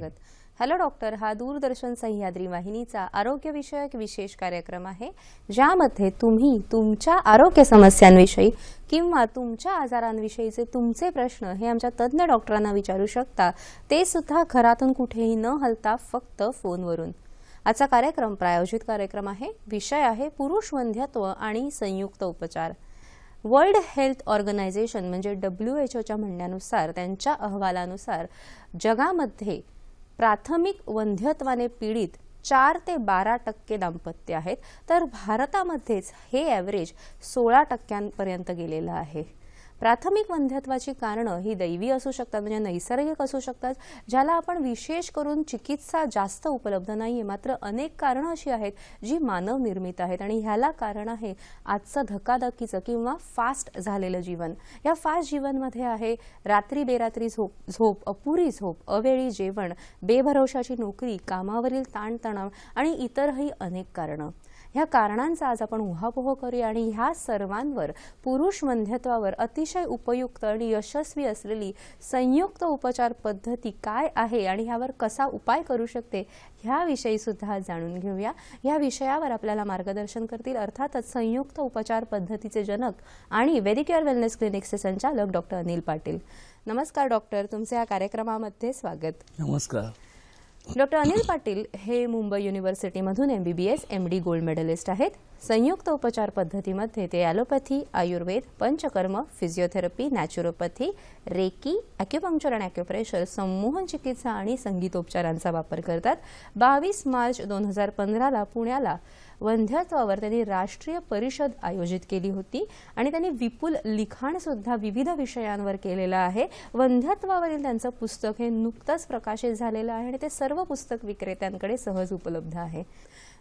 स्वागत। Hello doctor हा दूरदर्शन सह्याद्री वाहिनीचा आरोग्य विषयक विशेष कार्यक्रम आहे, ज्यामध्ये तुम्ही तुमच्या आरोग्य समस्यांविषयी किंवा तुमच्या आजारांविषयीचे तुमचे प्रश्न हे आमच्या तज्ञ डॉक्टरांना विचारू शकता, ते सुद्धा घरातून कुठेही न हलता फक्त फोनवरून। आजचा कार्यक्रम प्रायोजित कार्यक्रम आहे। विषय आहे पुरुष वंध्यत्व आणि संयुक्त उपचार। वर्ल्ड हेल्थ ऑर्गनायझेशन म्हणजे WHO म्हणण्यानुसार, त्यांच्या अहवालानुसार जगामध्ये प्राथमिक वंध्यत्वाने पीडित 4 ते 12% दाम्पत्य आहेत, तर भारतामध्येच हे ॲव्हरेज 16% गेलेलं आहे। प्राथमिक वंध्यत्वाची कारणं ही दैवी असू शकतात, म्हणजे नैसर्गिक असू शकतात, ज्याला आपण विशेष करून चिकित्सा जास्त उपलब्ध नाहीये। मात्र अनेक कारणं अशी आहेत जी मानव निर्मित आहेत, आणि ह्याला कारण आहे आजचं धकाधकीचं किंवा फास्ट झालेलं जीवन। या फास्ट जीवनमध्ये आहे रात्री बेरात्री झोप, अपुरी झोप, अवेळी जेवण, बेभरवशाची नोकरी, कामावरील ताणतणाव आणि इतरही अनेक कारणं। ह्या कारणांचा आज आपण उहापोह करूया आणि ह्या सर्वांवर पुरुष वंध्यत्वावर अतिशय उपयुक्त आणि यशस्वी असलेली संयुक्त उपचार पद्धती काय आहे आणि ह्यावर कसा उपाय करू शकते ह्याविषयी सुद्धा जाणून घेऊया। या विषयावर आपल्याला मार्गदर्शन करतील अर्थातच संयुक्त उपचार पद्धतीचे जनक आणि वेदिक्युअर वेलनेस क्लिनिक्सचे संचालक डॉक्टर अनिल पाटील। नमस्कार डॉक्टर, तुमचे या कार्यक्रमामध्ये स्वागत। नमस्कार। डॉक्टर अनिल पाटील हे मुंबई युनिव्हर्सिटीमधून MBBS MD गोल्ड मेडलिस्ट आहेत। संयुक्त उपचार पद्धतीमध्ये ते allopathy, Ayurveda, panchakarma, physiotherapy, naturopathy, reiki, acupuncture आणि ॲक्युप्रेशर, संमोहन चिकित्सा आणि संगीतोपचारांचा वापर करतात। 22 मार्च 2015ला पुण्याला वंध्यत्वावर त्यांनी राष्ट्रीय परिषद आयोजित केली होती आणि त्यांनी विपुल लिखाण सुद्धा विविध विषयांवर केलेलं आहे। वंध्यत्वावरील त्यांचं पुस्तक हे नुकतंच प्रकाशित झालेलं आहे आणि ते सर्व पुस्तक विक्रेत्यांकडे सहज उपलब्ध आहे।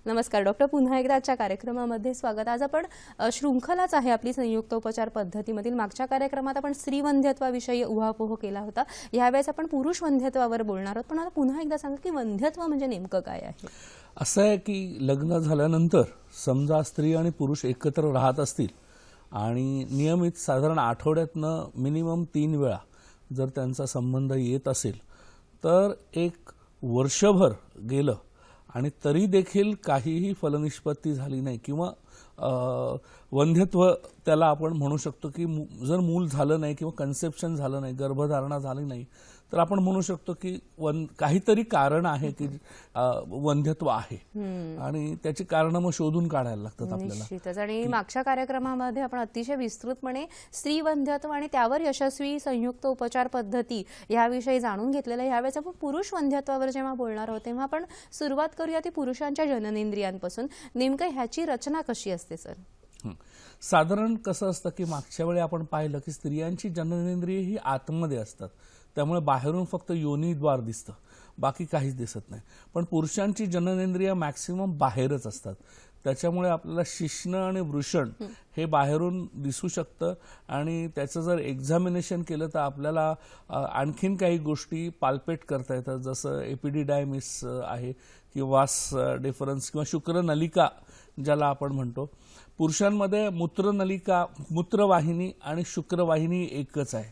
नमस्कार डॉक्टर, पुन्हा एकदा आजच्या कार्यक्रमामध्ये स्वागत। आज आपण शृंखलाच आहे आपली संयुक्त उपचार पद्धतीमधील। मागच्या कार्यक्रमात आपण स्त्री वंध्यत्वाविषयी उहापोह केला होता, यावेळेस आपण पुरुष वंध्यत्वावर बोलणार आहोत। पण आता पुन्हा एकदा सांगा की वंध्यत्व म्हणजे नेमकं काय आहे? असं आहे की लग्न झाल्यानंतर समजा स्त्री आणि पुरुष एकत्र राहत असतील आणि नियमित साधारण आठवड्यातनं मिनिमम 3 वेळा जर त्यांचा संबंध येत असेल, तर एक वर्षभर गेलं आणि तरी देखील काहीही फलनिष्पत्ती झाली नाही किंवा वंध्यत्व त्याला आपण म्हणू शकतो की जर मूल झालं नाही किंवा कन्सेप्शन झालं नाही, गर्भधारणा झाली नाही, तर आपण म्हणू शकतो की काहीतरी कारण आहे की वंध्यत्व आहे आणि त्याची कारणं मग शोधून काढायला लागतात आपल्याला। निश्चितच। आणि मागच्या कार्यक्रमामध्ये आपण अतिशय विस्तृतपणे स्त्री वंध्यत्व आणि त्यावर यशस्वी संयुक्त उपचार पद्धती याविषयी जाणून घेतलेलं आहे। यावेळेस आपण पुरुष वंध्यत्वावर जेव्हा बोलणार आहोत तेव्हा आपण सुरुवात करूया ती पुरुषांच्या जननेंद्रियांपासून। नेमकं ह्याची रचना कशी असते सर? साधारण कसं असतं की मागच्या वेळी आपण पाहिलं की स्त्रियांची जननेंद्रिय ही आतमध्ये असतात, त्यामुळे बाहेरून फक्त योनीद्वार दिसतं, बाकी काहीच दिसत नाही। पण पुरुषांची जननेंद्रिय मॅक्सिमम बाहेरच असतात, त्याच्यामुळे आपल्याला शिश्न आणि वृषण हे बाहेरून दिसू शकतं आणि त्याचं जर एक्झामिनेशन केलं तर आपल्याला आणखीन काही गोष्टी पाल्पेट करता येतात, जसं एपिडिडायमिस आहे किंवा वास डिफरन्स किंवा शुक्रनलिका ज्याला आपण म्हणतो। पुरुषांमध्ये मूत्रनलिका, मूत्रवाहिनी आणि शुक्रवाहिनी एकच आहे,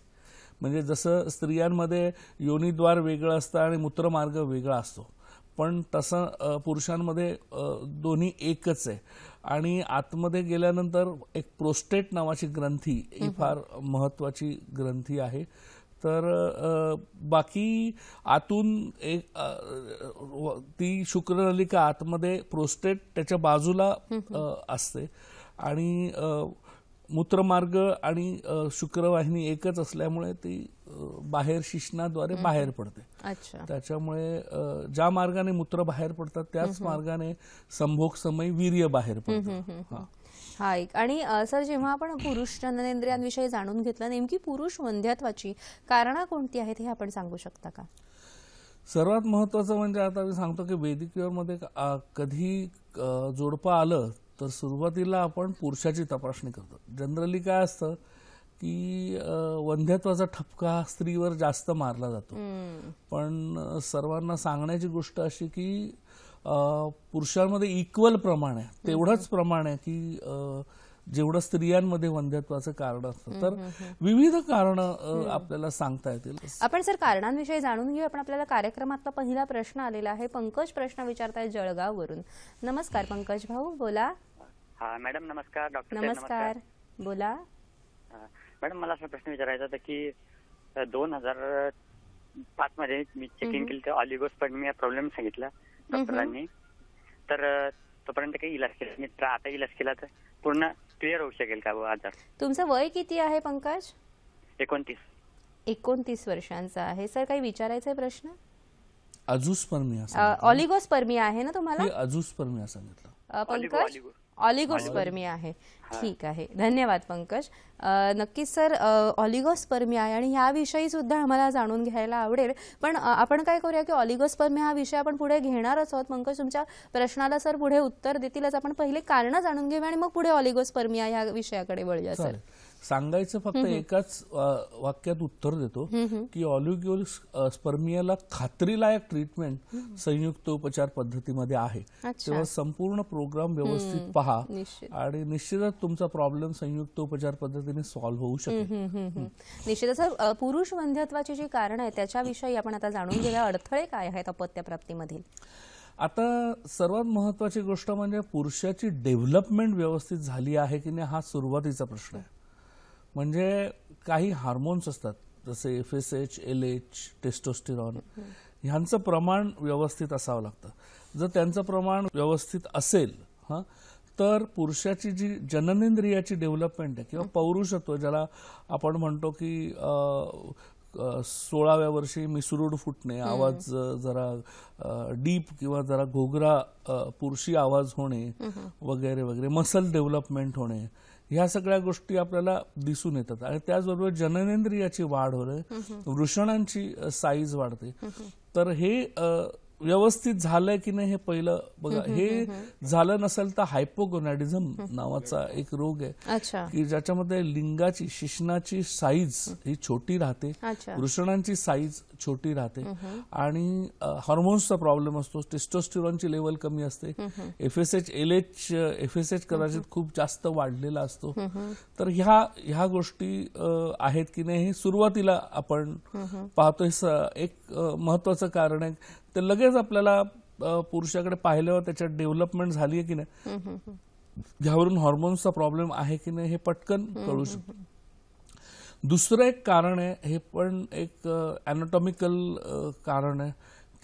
म्हणजे जसं स्त्रियांमध्ये योनीद्वार वेगळं असतं आणि मूत्रमार्ग वेगळा असतो, पण तसं पुरुषांमध्ये दोन्ही एकच आहे। आणि आतमध्ये गेल्यानंतर एक प्रोस्टेट नावाची ग्रंथी ही फार महत्त्वाची ग्रंथी आहे। तर बाकी आतून एक ती शुक्रनलिका आतमध्ये, प्रोस्टेट त्याच्या बाजूला असते आणि मूत्रमार्ग आणि शुक्रवाहिनी एकच असल्यामुळे ती बाहेर शिश्नाद्वारे बाहेर पडते। त्याच्यामुळे ज्या मार्गाने मूत्र बाहेर पडतात त्याच मार्गाने संभोग समय वीर्य बाहेर पडतं। हा एक। आणि सर, जेव्हा आपण पुरुष जननेंद्रियांविषयी जाणून घेतलं, नेमकी पुरुष वंध्यत्वाची कारणं कोणती आहेत हे आपण सांगू शकता का? सर्वात महत्त्वाचं म्हणजे आता मी सांगतो की वैदिकमध्ये कधी जोडपं आलं तर सुरुवातीला आपण पुरुषाची तपासणी करतो। जनरली काय असतं की वंध्यत्वाचा ठपका स्त्रीवर जास्त मारला जातो, पण सर्वांना सांगण्याची गोष्ट अशी की पुरुषांमध्ये इक्वल प्रमाण आहे, तेवढंच प्रमाण आहे की जेवढं स्त्रियांमध्ये वंध्यत्वाचं कारण असतं. तर विविध कारणं आपल्याला सांगता येतील. आपण सर कारणांविषयी जाणून घेऊ. आपण आपल्याला कार्यक्रमातला पहिला प्रश्न आलेला आहे. पंकज प्रश्न विचारतायत जळगाववरून. नमस्कार पंकज भाऊ, बोला. हा मॅडम नमस्कार. डॉक्टर नमस्कार, बोला. मॅडम मला असा प्रश्न विचारायचा होता की 2005 मध्ये मी चेकिंग केली तर ऑलिगोस्पर्मिया प्रॉब्लेम सांगितला डॉक्टरांनी. तर तोपर्यंत काही इलाज केला मी, तर आता इलाज केला तर पूर्ण क्लिअर होऊ शकेल का आजार? तुमचं वय किती आहे पंकज? 29. 29 वर्षांचा आहे. सर काही विचारायचा आहे प्रश्न? अजूस्पर्मिया, ऑलिगोस्पर्मिया आहे ना तुम्हाला? अजूस्पर्मिया सांगितलं पंकज. ऑलिगोस्पर्मिया आहे. ठीक आहे, धन्यवाद पंकज. नक्कीच सर, ऑलिगोस्पर्मिया आहे आणि ह्याविषयी सुद्धा आम्हाला जाणून घ्यायला आवडेल. पण आपण काय करूया की ऑलिगोस्पर्मिया हा विषय आपण पुढे घेणारच आहोत. पंकज तुमच्या प्रश्नाला सर पुढे उत्तर देतीलच. आपण पहिले कारण जाणून घेऊया आणि मग पुढे ऑलिगोस्पर्मिया या विषयाकडे वळूया सर. सांगायचं फक्त एकाच वाक्यात उत्तर देतो की ऑलिगोस्पर्मियाला खात्रीलायक ट्रीटमेंट संयुक्त उपचार पद्धतीमध्ये आहे. तेव्हा संपूर्ण प्रोग्राम व्यवस्थित पहा आणि निश्चितच तुमचा प्रॉब्लेम संयुक्त उपचार पद्धतीने सॉल्व्ह होऊ शकेल. निश्चितच सर, पुरुष वंध्यत्वाची जी कारण आहे त्याच्याविषयी आपण आता जाणून घेऊया. अडथळे काय आहेत अपत्यप्राप्तीमधील? आता सर्वात महत्वाची गोष्ट म्हणजे पुरुषाची डेव्हलपमेंट व्यवस्थित झाली आहे की नाही हा सुरुवातीचा प्रश्न आहे. म्हणजे काही हार्मोन्स असतात जसे FSH, LH, टेस्टोस्टेरॉन, ह्यांचं प्रमाण व्यवस्थित असावं लागतं. जर त्यांचं प्रमाण व्यवस्थित असेल तर पुरुषाची जी जननेंद्रियाची डेव्हलपमेंट आहे किंवा पौरुषत्व ज्याला आपण म्हणतो की 16व्या वर्षी मिसरूड फुटणे, आवाज जरा डीप किंवा जरा घोगरा पुरुषी आवाज होणे वगैरे वगैरे, मसल डेव्हलपमेंट होणे, ह्या सगळ्या गोष्टी आपल्याला दिसून येतात. आणि त्याचबरोबर जननेंद्रियाची वाढ होणे, वृषणांची साईज वाढते. तर हे व्यवस्थित झालंय की नाही हे पहिलं बघा. हे झालं नसेल तर हायपोगोनॅडिझम नावाचा एक रोग आहे की ज्याच्यामध्ये लिंगाची, शिश्नाची साईज ही छोटी राहते, वृषणांची साईज छोटी राहते आणि हार्मोन्सचा प्रॉब्लेम असतो. टेस्टोस्टेरॉनची लेवल कमी असते, FSH, LH, FSH कदाचित खूप जास्त वाढलेला असतो. तर ह्या गोष्टी आहेत की नाही हे सुरुवातीला आपण पाहतोय. एक महत्वाचं कारण आहे ते लगेच आपल्याला पुरुषाकडे पाहिल्यावर त्याच्यात डेव्हलपमेंट झाली आहे की नाही, ह्यावरून हार्मोन्सचा प्रॉब्लेम आहे की नाही हे पटकन कळू शकतो. दुसरं एक कारण आहे, हे पण एक अॅनाटॉमिकल कारण आहे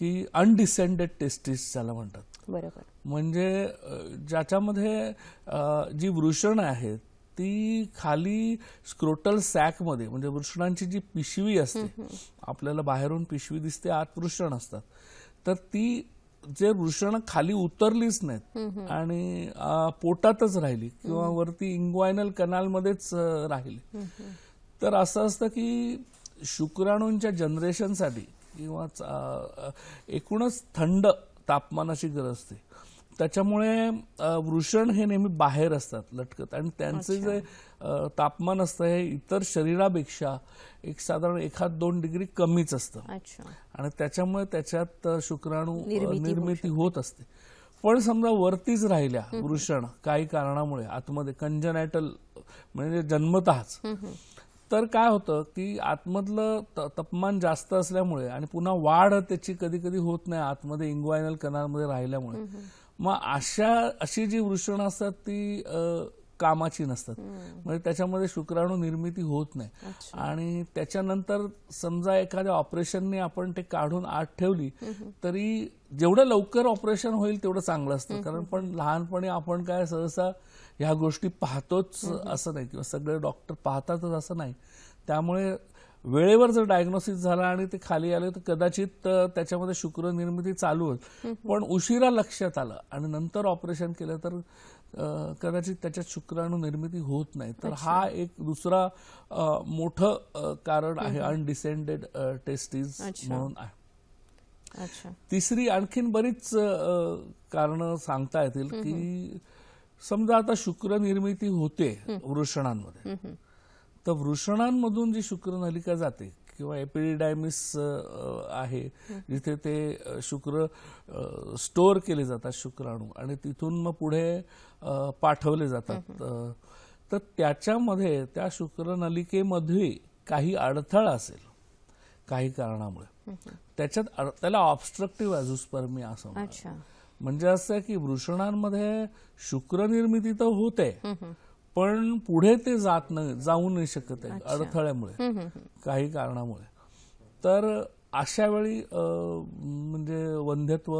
की अनडिसेंडेड टेस्टिस ज्याला म्हणतात. बरोबर. म्हणजे ज्याच्यामध्ये जी वृषण आहेत ती खाली स्क्रोटल सॅकमध्ये, म्हणजे वृषणांची जी पिशवी असते, आपल्याला बाहेरून पिशवी दिसते, आत वृषण असतात, तर ती जे वृषण खाली उतरलीच नाहीत आणि पोटातच राहिली किंवा वरती इंग्वायनल कनालमध्येच राहिली, तर असं असतं की शुक्राणूंच्या जनरेशनसाठी किंवा एकूणच थंड तापमानाची गरज असते. त्याच्यामुळे वृषण हे नेहमी बाहेर असतात लटकत आणि त्यांचे जे तापमान असतं हे इतर शरीरापेक्षा एक साधारण 1-2 डिग्री कमीच असतं आणि त्याच्यामुळे त्याच्यात शुक्राणू निर्मिती होत असते. पण समजा वरतीच राहिल्या वृषण काही कारणामुळे आतमध्ये, कंजनायटल म्हणजे जन्मतःच, तर काय होतं की आतमधलं तापमान जास्त असल्यामुळे आणि पुन्हा वाढ त्याची कधी कधी होत नाही आतमध्ये इंग्वायनल कनालमध्ये राहिल्यामुळे, मग अशी जी वृषण असतात ती कामाची नसतात, म्हणजे त्याच्यामध्ये शुक्राणू निर्मिती होत नाही. आणि त्याच्यानंतर समजा एखाद्या ऑपरेशनने आपण ते काढून आत ठेवली तरी जेवढं लवकर ऑपरेशन होईल तेवढं चांगलं असतं. कारण पण लहानपणी आपण काय सहसा ह्या गोष्टी पाहतोच असं नाही किंवा सगळे डॉक्टर पाहतातच असं नाही. त्यामुळे वेळेवर जर डायग्नोसिस झाला आणि ते खाली आले तर कदाचित त्याच्यामध्ये शुक्र निर्मिती चालू होईल, पण उशिरा लक्षात आलं आणि नंतर ऑपरेशन केलं तर कदाचित त्याच्यात शुक्राणू निर्मिती होत नाही. तर हा एक दुसरा मोठं कारण आहे अनडिसेंडेड टेस्टिस म्हणून आहे. तिसरी आणखीन बरीच कारणं सांगता येतील की समजा आता शुक्र निर्मिती होते वृषणांमध्ये, तर वृषणांमधून जी शुक्रनलिका जाते किंवा एपिडिडायमिस आहे जिथे ते शुक्र स्टोअर केले जातात शुक्राणू आणि तिथून मग पुढे पाठवले जातात तर त्याच्यामध्ये त्या शुक्रनलिकेमध्ये काही अडथळा असेल काही कारणामुळे, त्याला ऑब्स्ट्रक्टिव्ह अझोस्पर्मिया असं म्हणतात. अच्छा. म्हणजे असं आहे की वृषणांमध्ये शुक्रनिर्मिती तर होते, पण पुढे ते जाऊ नाही शकत आहे अडथळ्यामुळे, काही कारणामुळे. तर अशा वेळी म्हणजे वंध्यत्व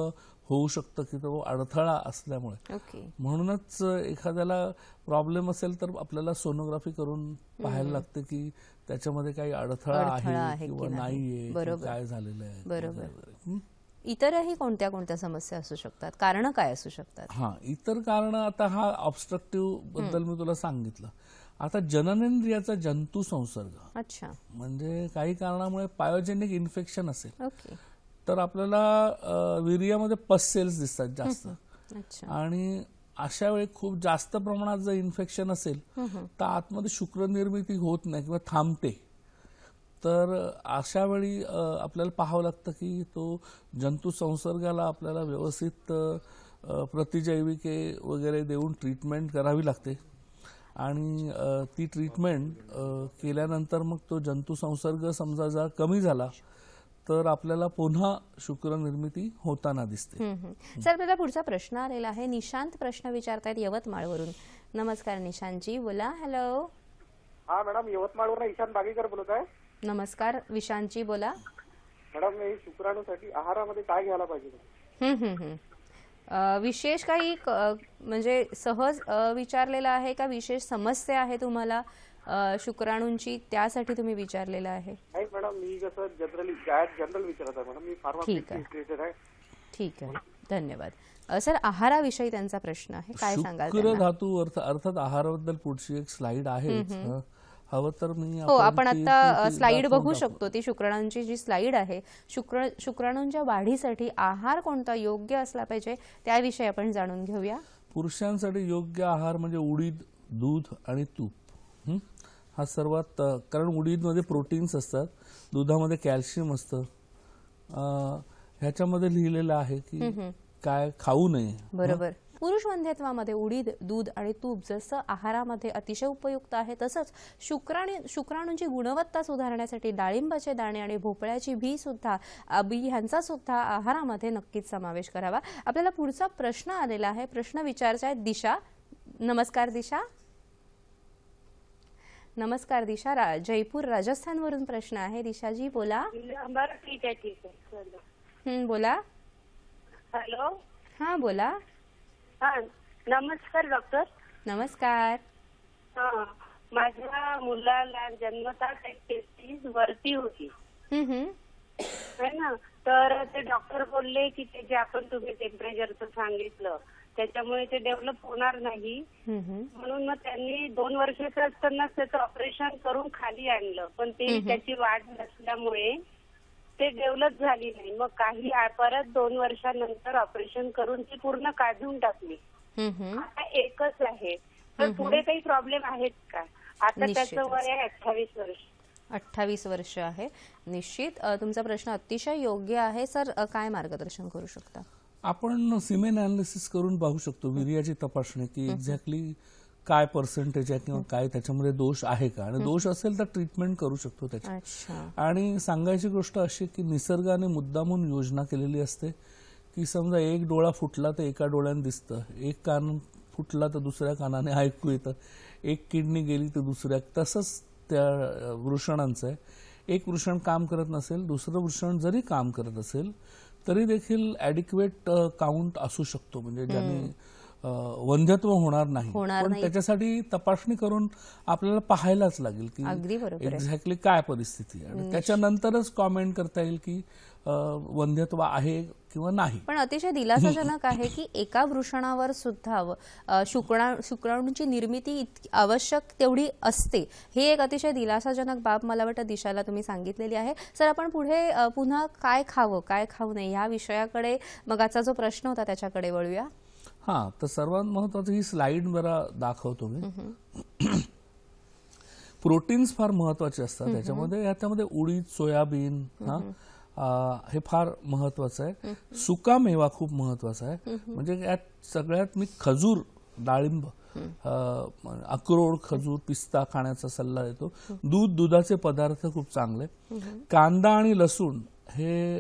होऊ शकतं की तो अडथळा असल्यामुळे. ओके. म्हणूनच एखाद्याला प्रॉब्लेम असेल तर आपल्याला सोनोग्राफी करून पाहायला लागते की त्याच्यामध्ये काही अडथळा आहे किंवा नाहीये, बरोबर. काय झालेलं आहे. बरोबर. इतरही कोणत्या कोणत्या समस्या असू शकतात, कारण काय असू शकतात? हा, इतर कारण आता हा ऑब्स्ट्रक्टिव्ह बद्दल मी तुला सांगितलं. आता जननेंद्रियाचा जंतू संसर्ग, अच्छा. म्हणजे काही कारणामुळे पायोजेनिक इन्फेक्शन असेल ओके. तर आपल्याला वीर्यामध्ये पस सेल्स दिसतात जास्त. अच्छा. आणि अशा वेळी खूप जास्त प्रमाणात जर इन्फेक्शन असेल तर आतमध्ये शुक्र निर्मिती होत नाही किंवा थांबते. तर अशा वेळी आपल्याला पाहावं लागतं की तो जंतू संसर्गाला आपल्याला व्यवस्थित प्रतिजैविके वगैरे देऊन ट्रीटमेंट करावी लागते. आणि ती ट्रीटमेंट केल्यानंतर मग तो जंतू संसर्ग समजा जर कमी झाला तर आपल्याला पुन्हा शुक्र निर्मिती होताना दिसते. सर, आपल्याला पुढचा प्रश्न आलेला आहे. निशांत प्रश्न विचारतायत यवतमाळवरून. नमस्कार निशांतजी, बोला. हॅलो. हा मॅडम, यवतमाळवरून ईशान बागेकर बोलत आहे. नमस्कार विशांतजी, बोला. मॅडम, मी शुक्राणूसाठी आहारामध्ये काय घ्यायला पाहिजे? विशेष काही म्हणजे सहज विचारलेलं आहे का विशेष समस्या आहे तुम्हाला शुक्राणूंची, त्यासाठी तुम्ही विचारलेलं आहे? नाही मॅडम, मी कसं जनरल विचारत आहे मॅडम. मी फार्मासिस्ट आहे. ठीक आहे, धन्यवाद. सर, आहाराविषयी त्यांचा प्रश्न आहे, काय सांगाल? शुक्र धातू अर्थात आहाराबद्दल पुढची एक स्लाइड आहे. हवं तर मी आपण आता स्लाइड बघू शकतो. ती शुक्राणूंची जी स्लाइड आहे, शुक्राणूंच्या वाढीसाठी आहार कोणता योग्य असला पाहिजे त्याविषयी आपण जाणून घेऊया. पुरुषांसाठी योग्य आहार म्हणजे उडीद, दूध आणि तूप. हा सर्वात, कारण उडीदमध्ये प्रोटीन्स असतात, दुधामध्ये कॅल्शियम असतं. ह्याच्यामध्ये लिहिलेलं आहे की काय खाऊ नये. बरोबर. पुरुष वंध्यत्वामध्ये उडीद, दूध आणि तूप जसं आहारामध्ये अतिशय उपयुक्त आहे, तसंच शुक्राणूंची गुणवत्ता सुधारण्यासाठी डाळिंबाचे दाणे आणि भोपळ्याची बी ह्यांचा सुद्धा आहारामध्ये नक्कीच समावेश करावा. आपल्याला पुढचा प्रश्न आलेला आहे. प्रश्न विचारचा आहे दिशा. नमस्कार दिशा. नमस्कार दिशा, जयपूर राजस्थानवरून प्रश्न आहे. दिशाजी, बोला. बरं, ठीक आहे. बोला. हॅलो. हा, बोला. हा, नमस्कार डॉक्टर. नमस्कार. हा, माझ्या मुलाला जन्मताच 33 वरती होती है ना. तर ते डॉक्टर बोलले की ते जे आपण तुम्ही टेम्परेचरचं सांगितलं त्याच्यामुळे ते डेव्हलप होणार नाही, म्हणून मग त्यांनी 2 वर्षाचं असताना त्याचं ऑपरेशन करून खाली आणलं, पण ते त्याची वाढ नसल्यामुळे ते डेव्हलप झाली नाही. मग काही परत 2 वर्षानंतर ऑपरेशन करून ती पूर्ण काढून टाकली. आता एकच आहे, तर पुढे काही प्रॉब्लेम आहेत का? आता त्याचं वय आहे 28 वर्ष. 28 वर्ष आहे. निश्चित तुमचा प्रश्न अतिशय योग्य आहे. सर, काय मार्गदर्शन करू शकता? आपण सिमेन अनालिसिस करून पाहू शकतो, वीर्याची तपासणी, की एक्झॅक्टली काय पर्सेंटेज आहे किंवा काय त्याच्यामध्ये दोष आहे का, आणि दोष असेल तर ट्रीटमेंट करू शकतो त्याची. आणि सांगायची गोष्ट अशी की निसर्गाने मुद्दामून योजना केलेली असते की समजा एक डोळा फुटला तर एका डोळ्याने दिसतं, एक कान फुटला तर दुसऱ्या कानाने ऐकू येतं, एक किडनी गेली तर दुसऱ्या. तसंच त्या वृषणांचं आहे. एक वृषण काम करत नसेल, दुसरं वृषण जरी काम करत असेल तरी देखील ॲडिक्वेट काउंट असू शकतो, म्हणजे ज्याने वंध्यत्व होणार नाही. पण त्याच्यासाठी तपासणी करून आपल्याला पाहायलाच लागेल की एक्झॅक्टली काय परिस्थिती आहे, आणि त्याच्यानंतरच कॉमेंट करता येईल की वंध्यत्व आहे किंवा नाही. पण अतिशय दिलासाजनक आहे की एका वृषणावर सुद्धा शुक्राणूंची निर्मिती आवश्यक तेवढी असते. ही एक अतिशय दिलासाजनक बाब मला वाटतं दिशाला तुम्ही सांगितलेली आहे. सर, आपण पुढे पुन्हा काय खावं काय खाऊ नये या विषयाकडे, मग आजचा जो प्रश्न होता त्याच्याकडे वळूया. हा, तर सर्वात महत्वाचं ही स्लाइड जरा दाखवतो मी. प्रोटीन्स फार महत्वाचे असतात ह्याच्यामध्ये उडीद, सोयाबीन हे फार महत्वाचं आहे. सुका मेवा खूप महत्वाचा आहे. म्हणजे यात सगळ्यात मी खजूर डाळिंब, अक्रोड, खजूर, पिस्ता खाण्याचा सल्ला देतो. दुधाचे पदार्थ खूप चांगले. कांदा आणि लसूण हे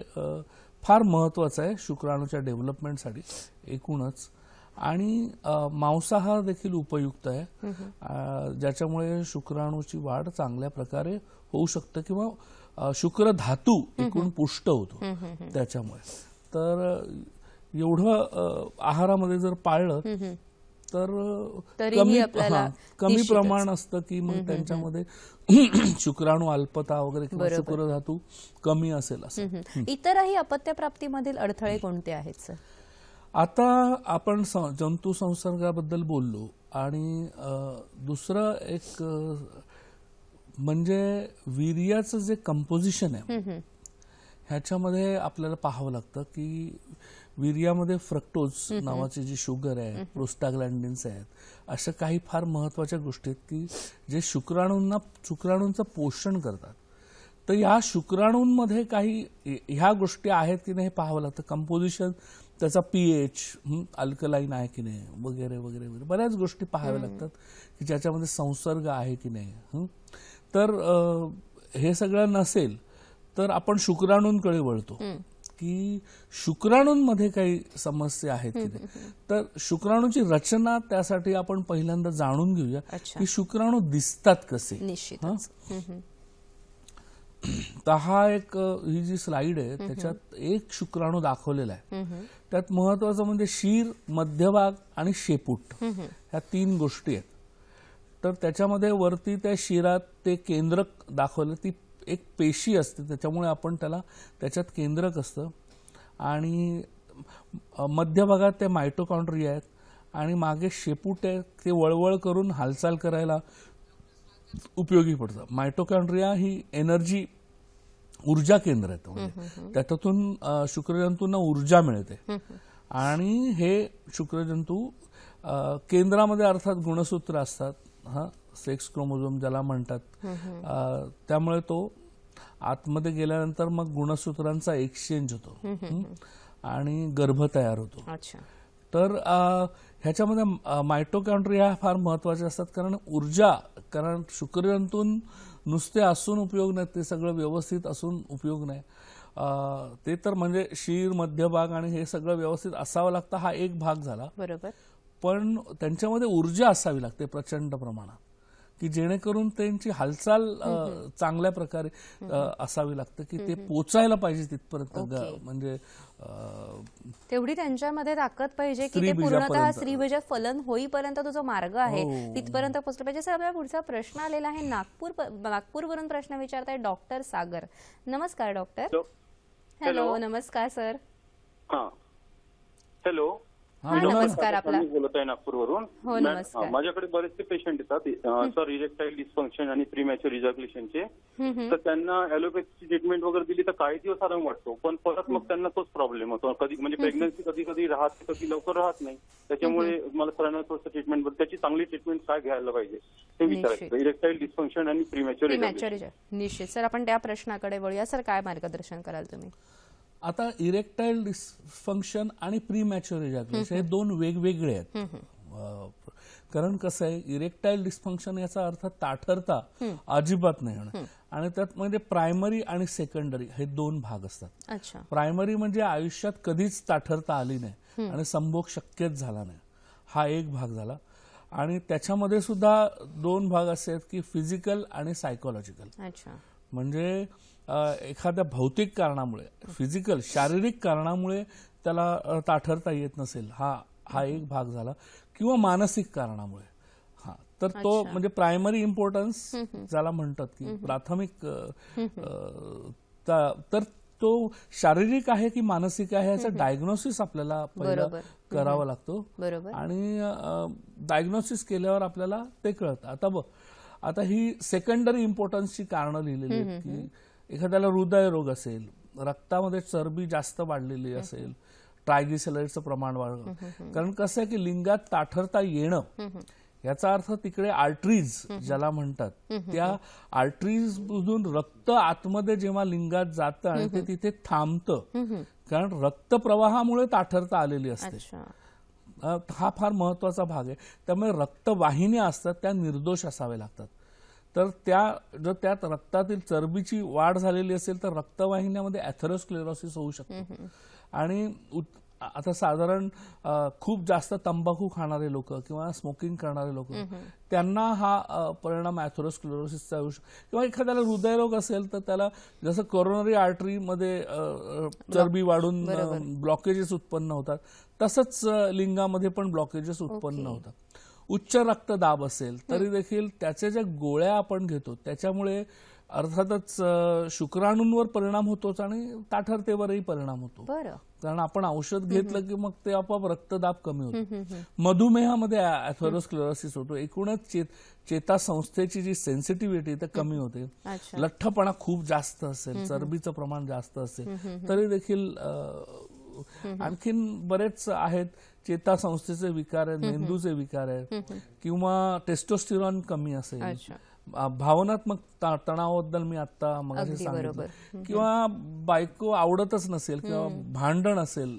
फार महत्वाचं आहे शुक्राणूच्या डेव्हलपमेंटसाठी एकूणच. आणि मांसाहार देखील उपयुक्त आहे, ज्याच्यामुळे शुक्राणूची वाढ चांगल्या प्रकारे होऊ शकते किंवा शुक्र धातू एकूण पुष्ट होतो त्याच्यामुळे. तर एवढं आहारामध्ये जर पाळलं तर कमी प्रमाण असतं की मग त्यांच्यामध्ये शुक्राणू अल्पता वगैरे किंवा शुक्र धातू कमी असेल असं. इतरही अपत्यप्राप्तीमधील अडथळे कोणते आहेत सर? आता आपण जंतू संसर्गाबद्दल बोललो आणि दुसरं एक म्हणजे वीर्याचं जे कंपोजिशन आहे ह्याच्यामध्ये आपल्याला पाहावं लागतं की वीर्यामध्ये फ्रक्टोज नावाची जी शुगर आहे, प्रोस्टाग्लॅन्डिन्स आहेत, अशा काही फार महत्वाच्या गोष्टी आहेत की जे शुक्राणूंचं पोषण करतात. तर या शुक्राणूंमध्ये काही ह्या गोष्टी आहेत की नाही पाहावं लागतं. कंपोजिशन, त्याचा पीएच अल्कलाईन आहे की नाही वगैरे वगैरे वगैरे बऱ्याच गोष्टी पाहाव्या लागतात की ज्याच्यामध्ये संसर्ग आहे की नाही. तर हे सगळं नसेल तर आपण शुक्राणूंकडे वळतो की शुक्राणूंमध्ये काही समस्या आहेत की नाही. तर शुक्राणूची रचना त्यासाठी आपण पहिल्यांदा जाणून घेऊया की शुक्राणू दिसतात कसे. निश्चितच. तर हा एक ही जी स्लाइड आहे त्याच्यात एक शुक्राणू दाखवलेला आहे. त्यात महत्वाचं म्हणजे शीर, मध्यभाग आणि शेपूट ह्या 3 गोष्टी आहेत. तर त्याच्यामध्ये वरती त्या शिरात ते केंद्रक दाखवलं, ती एक पेशी असते त्याच्यामुळे आपण त्याच्यात केंद्रक असतं. आणि मध्यभागात ते मायटोकॉन्ड्रिया आहेत आणि मागे शेपूट आहे, ते वळवळ करून हालचाल करायला उपयोगी पडतं. मायटोकॉन्ड्रिया ही एनर्जी ऊर्जा केंद्र आहेत, म्हणजे त्यातून शुक्रजंतूंना ऊर्जा मिळते. आणि हे शुक्रजंतू केंद्रामध्ये अर्थात गुणसूत्र असतात, सेक्स क्रोमोझोम ज्याला म्हणतात. त्यामुळे तो आतमध्ये गेल्यानंतर मग गुणसूत्रांचा एक्सचेंज होतो आणि गर्भ तयार होतो. तर ह्याच्यामध्ये मायटोकॉन्ड्रिया फार महत्वाचे असतात कारण शुक्रजंतून नुसते असून उपयोग नाही, ते सगळं व्यवस्थित असून उपयोग नाही. ते तर म्हणजे शीर, मध्यभाग आणि हे सगळं व्यवस्थित असावं लागतं, हा एक भाग झाला. बरोबर. पण त्यांच्यामध्ये ऊर्जा असावी लागते प्रचंड प्रमाणात की जेणेकरून त्यांची हालचाल चांगल्या प्रकारे असावी लागते की ते पोचायला पाहिजे तिथपर्यंत. म्हणजे तेवढी त्यांच्यामध्ये ताकद पाहिजे की ते पूर्णतः स्त्रीबीज फलन होईपर्यंत तो जो मार्ग आहे तिथपर्यंत पोहोचला पाहिजे. सर, आपला पुढचा प्रश्न आलेला आहे नागपूरवरून प्रश्न विचारताय डॉक्टर सागर. नमस्कार डॉक्टर. हॅलो, नमस्कार सर. हॅलो. नमस्कार. आपला बोलत आहे नागपूरवरून. हो, नमस्कार. माझ्याकडे बरेचसे पेशंट येतात सर, इरेक्टाईल डिस्फंक्शन आणि प्रीमॅच्युअर इजॅक्युलेशनचे. तर त्यांना ॲलोपॅथीची ट्रीटमेंट वगैरे दिली तर काही दिवस आराम वाटतो, पण परत मग त्यांना तोच प्रॉब्लेम होतो. कधी म्हणजे प्रेग्नन्सी कधी कधी राहते, कधी लवकर राहत नाही. त्याच्यामुळे मला सरांना थोडंसं ट्रीटमेंट, त्याची चांगली ट्रीटमेंट काय घ्यायला पाहिजे ते विचारायचं. इरेक्टाईल डिस्फंक्शन आणि प्रीमॅच्युअर इजॅक्युलेशन. निश्चित सर, आपण त्या प्रश्नाकडे वळूया. सर, काय मार्गदर्शन कराल तुम्ही? आता इरेक्टाईल डिस्फंक्शन आणि प्रीमॅच्युअर इजॅक्युलेशन हे 2 वेगवेगळे आहेत. कारण कसं आहे, इरेक्टाईल डिस्फंक्शन याचा अर्थ ताठरता अजिबात नाही होणं, आणि त्यात म्हणजे प्रायमरी आणि सेकंडरी हे 2 भाग असतात. प्रायमरी म्हणजे आयुष्यात कधीच ताठरता आली नाही आणि संभोग शक्यच झाला नाही, हा एक भाग झाला. आणि त्याच्यामध्ये सुद्धा 2 भाग असे आहेत की फिजिकल आणि सायकोलॉजिकल. म्हणजे एखाद्या भौतिक कारणामुळे, फिजिकल शारीरिक कारणामुळे त्याला ताठरता येत नसेल, हा एक भाग झाला, किंवा मानसिक कारणामुळे. तर तो म्हणजे प्रायमरी इम्पॉर्टन्स ज्याला म्हणतात की प्राथमिक, तर तो शारीरिक आहे की मानसिक आहे याचं डायग्नोसिस आपल्याला पहिलं करावं लागतो. आणि डायग्नोसिस केल्यावर आपल्याला ते कळतं. आता ही सेकंडरी इम्पॉर्टन्सची कारणं लिहिलेली आहेत की एखाद्याला हृदयरोग असेल, रक्तामध्ये चरबी जास्त वाढलेली असेल, ट्रायग्लिसराईडचं प्रमाण वाढलं. कारण कसं आहे की लिंगात ताठरता येणं याचा अर्थ तिकडे आर्टरीज ज्याला म्हणतात, त्या आर्टरीज मधून रक्त आतमध्ये जेव्हा लिंगात जातं आणि ते तिथे थांबतं, कारण रक्तप्रवाहामुळे ताठरता आलेली असते. हा फार महत्वाचा भाग आहे. त्यामुळे रक्तवाहिन्या असतात त्या निर्दोष असाव्या लागतात. तर जर त्यात रक्तातील चरबीची वाढ झालेली असेल तर रक्तवाहिन्यामध्ये ॲथेरोस्क्लेरोसिस होऊ शकतो. आणि आता साधारण खूप जास्त तंबाखू खाणारे लोक किंवा स्मोकिंग करणारे लोक त्यांना हा परिणाम ॲथेरोस्क्लेरोसिसचा होऊ शकतो. किंवा एखाद्याला हृदयरोग असेल तर त्याला जसं कोरोनरी आर्टरीमध्ये चरबी वाढून ब्लॉकेजेस उत्पन्न होतात तसंच लिंगामध्ये पण ब्लॉकेजेस उत्पन्न होतात. उच्च रक्तदाब असेल तरी देखील त्याच्या ज्या गोळ्या आपण घेतो त्याच्यामुळे अर्थातच शुक्राणूंवर परिणाम होतोच आणि ताठरतेवरही परिणाम होतो. कारण आपण औषध घेतलं की मग ते आपोआप रक्तदाब कमी होतो. मधुमेहामध्ये ॲथेरोस्क्लेरोसिस होतो. एकूणच चेतासंस्थेची जी सेन्सिटिव्हिटी ते कमी होते. लठ्ठपणा खूप जास्त असेल, चरबीचं प्रमाण जास्त असेल तरी देखील आणखीन बरेच आहेत. चेतासंस्थेचे विकार आहेत, मेंदूचे विकार आहेत, किंवा टेस्टोस्टेरॉन कमी असेल, भावनात्मक तणावाबद्दल मी आता मगाशी सांगितलं, किंवा बायको आवडतच नसेल किंवा भांडण असेल,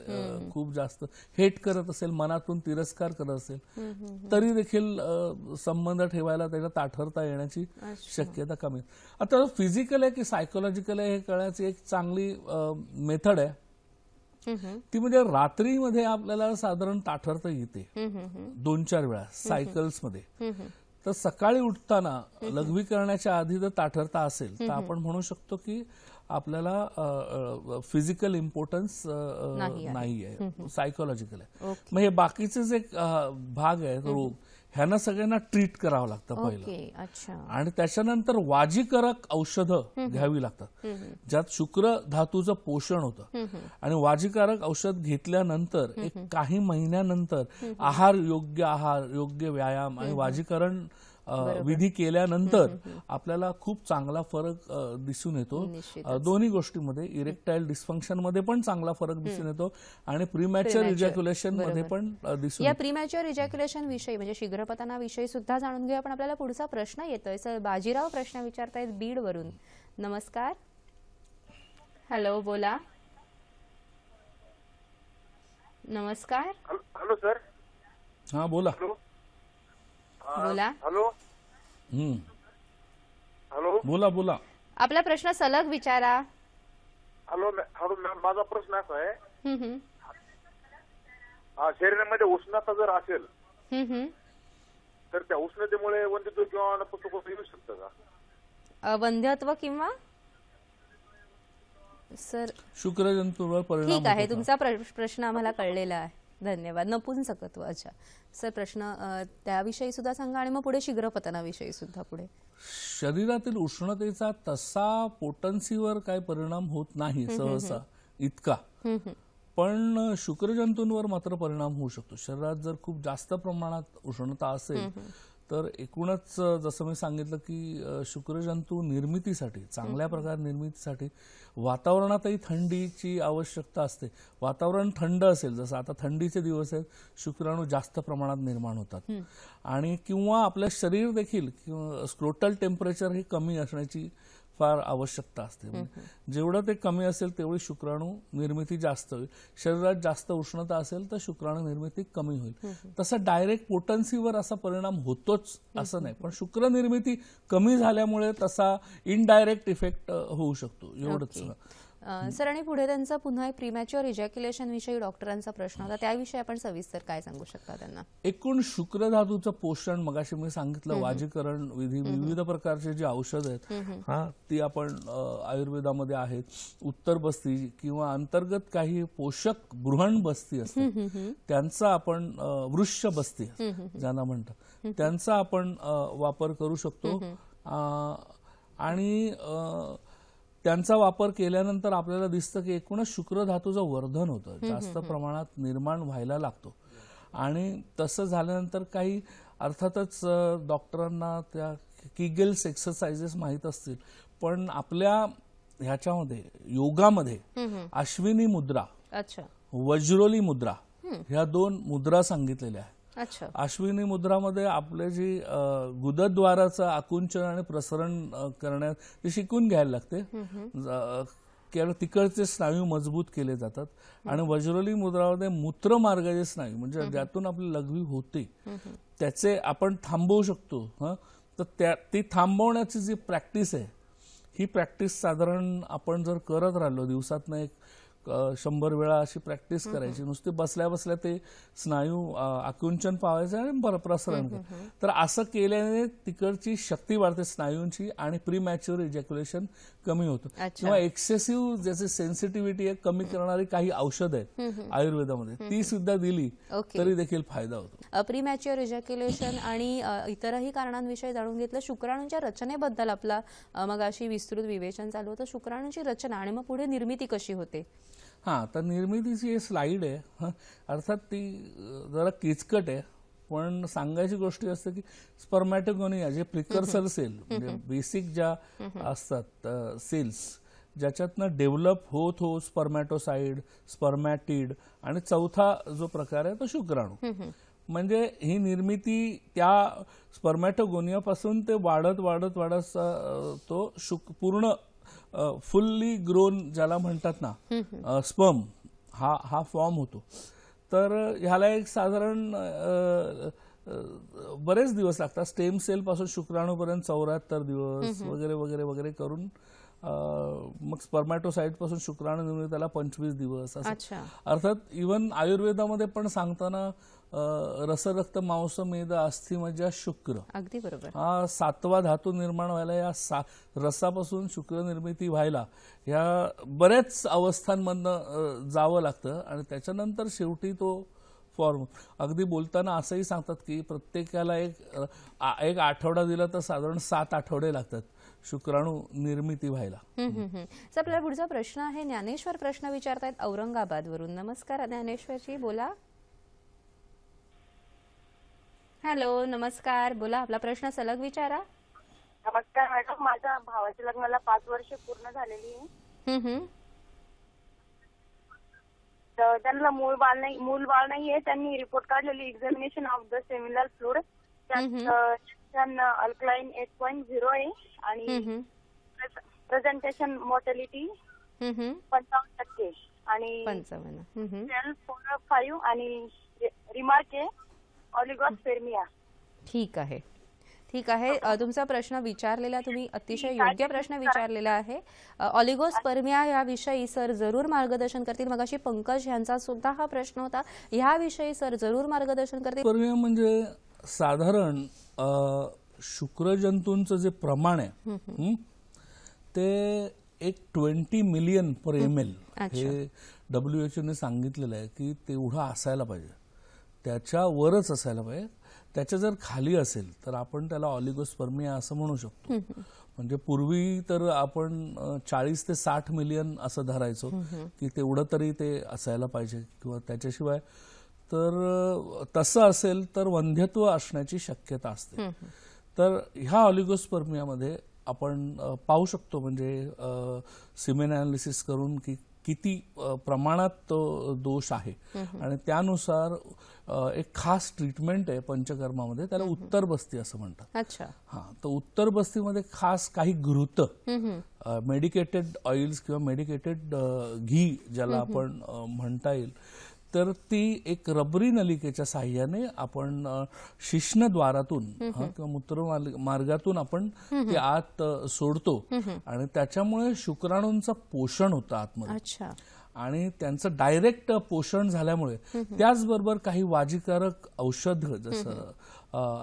खूप जास्त हेट करत असेल, मनातून तिरस्कार करत असेल तरी देखील संबंध ठेवायला त्याला ताठरता येण्याची शक्यता कमी. आता फिजिकल आहे की सायकोलॉजिकल आहे हे कळण्याची एक चांगली मेथड आहे. ती म्हणजे रात्रीमध्ये आपल्याला साधारण ताठरता येते 2-4 वेळा सायकल्समध्ये. तर सकाळी उठताना लघवी करण्याच्या आधी जर ताठरता असेल तर आपण म्हणू शकतो की आपल्याला फिजिकल इम्पॉर्टन्स नाही आहे, सायकोलॉजिकल आहे. मग हे बाकीचे जे भाग आहेत रोग ह्यांना सगळ्यांना ट्रीट करावं लागतं पहिलं. आणि त्याच्यानंतर वाजीकारक औषधं घ्यावी लागतात ज्यात शुक्र धातूचं पोषण होतं. आणि वाजीकारक औषध घेतल्यानंतर एक काही महिन्यानंतर आहार, योग्य व्यायाम आणि वाजीकरण विधी केल्यानंतर आपल्याला खूप चांगला फरक दिसून येतो. दोन्ही गोष्टीमध्ये, इरेक्टाईल डिस्फंक्शन मध्ये पण चांगला फरक दिसून येतो आणि प्रीमॅच्युअर इजॅक्युलेशन मध्ये पण दिसून. या प्रीमॅच्युअर इजॅक्युलेशन विषयी म्हणजे शीघ्रपतनाविषयी सुद्धा जाणून घेऊया. पण आपल्याला पुढचा प्रश्न येतोय. सर बाजीराव प्रश्न विचारतायत बीड वरून. नमस्कार. हॅलो, बोला. नमस्कार. Hello sir. हा, बोला. बोला. हॅलो. बोला बोला. आपला प्रश्न सलग विचारा. हॅलो मॅम, माझा प्रश्न असा आहे, शरीरामध्ये उष्णता जर असेल तर त्या उष्णतेमुळे वंध्यत्व किंवा नपुंसकत्व येऊ शकतं का? वंध्यत्व किंवा सर शुक्रजंतूवर परिणाम. ठीक आहे, तुमचा प्रश्न आम्हाला कळलेला आहे. धन्यवाद. नपुंसकत्व. अच्छा सर, प्रश्न त्याविषयी सुद्धा सांगा आणि मग पुढे शीघ्रपतनाविषयी सुद्धा पुढे. शरीरातील उष्णतेचा तसा पोटन्सीवर काय परिणाम होत नाही सहसा इतका, पण शुक्रजंतूंवर मात्र परिणाम होऊ शकतो. शरीरात जर खूप जास्त प्रमाणात उष्णता असेल तर एकूणच जसं मी सांगितलं की शुक्रजंतू निर्मितीसाठी, चांगल्या प्रकारे निर्मितीसाठी वातावरणातही थंडीची आवश्यकता असते. वातावरण थंड असेल, जसं आता थंडीचे दिवस आहेत, शुक्राणू जास्त प्रमाणात निर्माण होतात. आणि किंवा आपलं शरीर देखील किंवा स्क्रोटल टेम्परेचर हे कमी असण्याची फार आवश्यकता असते. जेवढं ते कमी असेल तेवढी शुक्राणू निर्मिती जास्त होईल. शरीरात जास्त उष्णता असेल तर शुक्राणू निर्मिती कमी होईल. तसं डायरेक्ट पोटन्सीवर असा परिणाम होतोच असं नाही, पण शुक्र निर्मिती कमी झाल्यामुळे तसा इनडायरेक्ट इफेक्ट होऊ शकतो, एवढंच. सर, आणि पुढे त्यांचा पुन्हा एक प्रीमॅच्युअर इजॅक्युलेशन विषयी डॉक्टरांचा प्रश्न होता. त्याविषयी आपण सविस्तर काय सांगू शकता त्यांना? एकूण शुक्रधातूचं पोषण, मगाशी मी सांगितलं, वाजीकरण विधी, विविध प्रकारचे जे औषध आहेत ती आपण आयुर्वेदामध्ये आहेत. उत्तर बस्ती किंवा अंतर्गत काही पोषक बृहण बस्ती असतात त्यांचा आपण वृक्ष बस्ती ज्यांना म्हणतात त्यांचा आपण वापर करू शकतो. आणि त्यांचा वापर केल्यानंतर आपल्याला दिसतं की एकूणच शुक्र धातूचं वर्धन होतं, जास्त प्रमाणात निर्माण व्हायला लागतो. आणि तसं झाल्यानंतर काही अर्थातच डॉक्टरांना त्या किगेल्स एक्सरसाइजेस माहीत असतील, पण आपल्या ह्याच्यामध्ये योगामध्ये अश्विनी मुद्रा, वज्रोली मुद्रा ह्या 2 मुद्रा सांगितलेल्या आहेत. अश्विनी मुद्रामध्ये आपले जी गुदद्वाराचं आकुंचन आणि प्रसरण करण्यात ते शिकून घ्यायला लागते. तिकडचे स्नायू मजबूत केले जातात आणि वज्रली मुद्रामध्ये मूत्रमार्गाचे स्नायू म्हणजे ज्यातून आपली लघवी होते त्याचे आपण थांबवू शकतो. तर ती थांबवण्याची जी प्रॅक्टिस आहे ही प्रॅक्टिस साधारण आपण जर करत राहिलो दिवसातनं एक 100 वेळा अशी प्रॅक्टिस करायची. नुसते बसल्या बसल्या ते स्नायू आकुंचन पावायचे आणि प्रसरण करायचं. तर असं केल्याने तिकडची शक्ती वाढते स्नायूंची आणि प्रीमॅच्युअर इजॅक्युलेशन कमी होतं. किंवा एक्सेसिव्ह ज्याची सेन्सिटिव्हिटी आहे कमी करणारी काही औषध आहेत आयुर्वेदामध्ये ती सुद्धा दिली तरी देखील फायदा होतो. प्रीमॅच्युअर इजॅक्युलेशन आणि इतरही कारणांविषयी जाणून घेतलं. शुक्राणूंच्या रचनेबद्दल आपला मग अशी विस्तृत विवेचन चालू होतं. शुक्राणूंची रचना आणि मग पुढे निर्मिती कशी होते. तर निर्मितीची स्लाइड आहे. अर्थात ती जरा किचकट आहे पण सांगायची गोष्ट असते की स्पर्मॅटोगोनिया जे प्रिकर्सर सेल म्हणजे बेसिक ज्या असतात सेल्स ज्याच्यातनं डेव्हलप होत स्पर्मॅटोसाइड स्पर्मॅटिड आणि चौथा जो प्रकार आहे तो शुक्राणू. म्हणजे ही निर्मिती त्या स्पर्मॅटोगोनियापासून ते वाढत वाढत वाढत तो पूर्ण फुल्ली ग्रोन ज्याला म्हणतात ना स्पर्म हा फॉर्म होतो. तर ह्याला एक साधारण बरेच दिवस लागतात. स्टेम सेल पासून शुक्राणूपर्यंत 74 दिवस वगैरे वगैरे वगैरे करून मग स्पर्मॅटोसाइट पासून शुक्राणू निर्मितीला 25 दिवस असं. अर्थात इव्हन आयुर्वेदामध्ये पण सांगताना रसरक्त मांस मेद अस्थि मज्जा शुक्र अगदी बरोबर हा 7वा धातू निर्माण व्हायला या रसापासून शुक्र निर्मिती व्हायला या बऱ्याच अवस्थांमधनं जावं लागतं आणि त्याच्यानंतर शेवटी तो फॉर्म. अगदी बोलताना असंही सांगतात की प्रत्येकाला एक आठवडा दिला तर साधारण 7 आठवडे लागतात शुक्राणू निर्मिती व्हायला. आपल्याला पुढचा प्रश्न आहे. ज्ञानेश्वर प्रश्न विचारतायत औरंगाबादवरून. नमस्कार ज्ञानेश्वरजी, बोला. हॅलो, नमस्कार, बोला, आपला प्रश्न सलग विचारा. नमस्कार मॅडम, माझ्या भावाच्या लग्नाला 5 वर्ष पूर्ण झालेली आहे. तर त्यांना मूल बाळ नाहीये. त्यांनी रिपोर्ट काढलेली examination of the seminal fluid त्यांना अल्कलाइन 8.0 आहे आणि प्रेझेंटेशन मोर्टॅलिटी 55% आणि 5 आणि रिमार्क आहे ऑलिगोस्पेर्मिया. ठीक आहे. तुमचा प्रश्न विचारलेला तुम्ही अतिशय योग्य प्रश्न विचारलेला आहे. ऑलिगोस्पर्मिया याविषयी सर जरूर मार्गदर्शन करतील. मगाशी पंकज यांचा सुद्धा हा प्रश्न होता. याविषयी सर जरूर मार्गदर्शन करतील. स्पर्मिया म्हणजे साधारण शुक्रजंतूंचं जे प्रमाण आहे ते एक 20 मिलियन पर ml हे WHO ने सांगितलेलं आहे की तेवढं असायला पाहिजे. त्याच्यावरच असायला पाहिजे. त्याच्या जर खाली असेल तर आपण त्याला ऑलिगोस्पर्मिया असं म्हणू शकतो. म्हणजे पूर्वी तर आपण 40 ते 60 मिलियन असं धरायचो की तेवढं तरी ते असायला पाहिजे किंवा त्याच्याशिवाय तर तसं असेल तर वंध्यत्व असण्याची शक्यता असते. तर ह्या ऑलिगोस्पर्मियामध्ये आपण पाहू शकतो म्हणजे सिमेन अनालिसिस करून की किती प्रमाणात तो दोष आहे आणि त्यानुसार एक खास ट्रीटमेंट आहे पंचकर्मामध्ये, त्याला उत्तर बस्ती असं म्हणतात. तर उत्तर बस्तीमध्ये खास काही घृत मेडिकेटेड ऑइल्स किंवा मेडिकेटेड घी ज्याला आपण म्हणता येईल तर ती एक रबरी नलिकेच्या साह्याने आपण शिश्नद्वारातून किंवा मूत्र मार्गातून आपण ते आत सोडतो आणि त्याच्यामुळे शुक्राणूंचं पोषण होतं आतमध्ये आणि त्यांचं डायरेक्ट पोषण झाल्यामुळे त्याचबरोबर काही वाजीकारक औषध जसं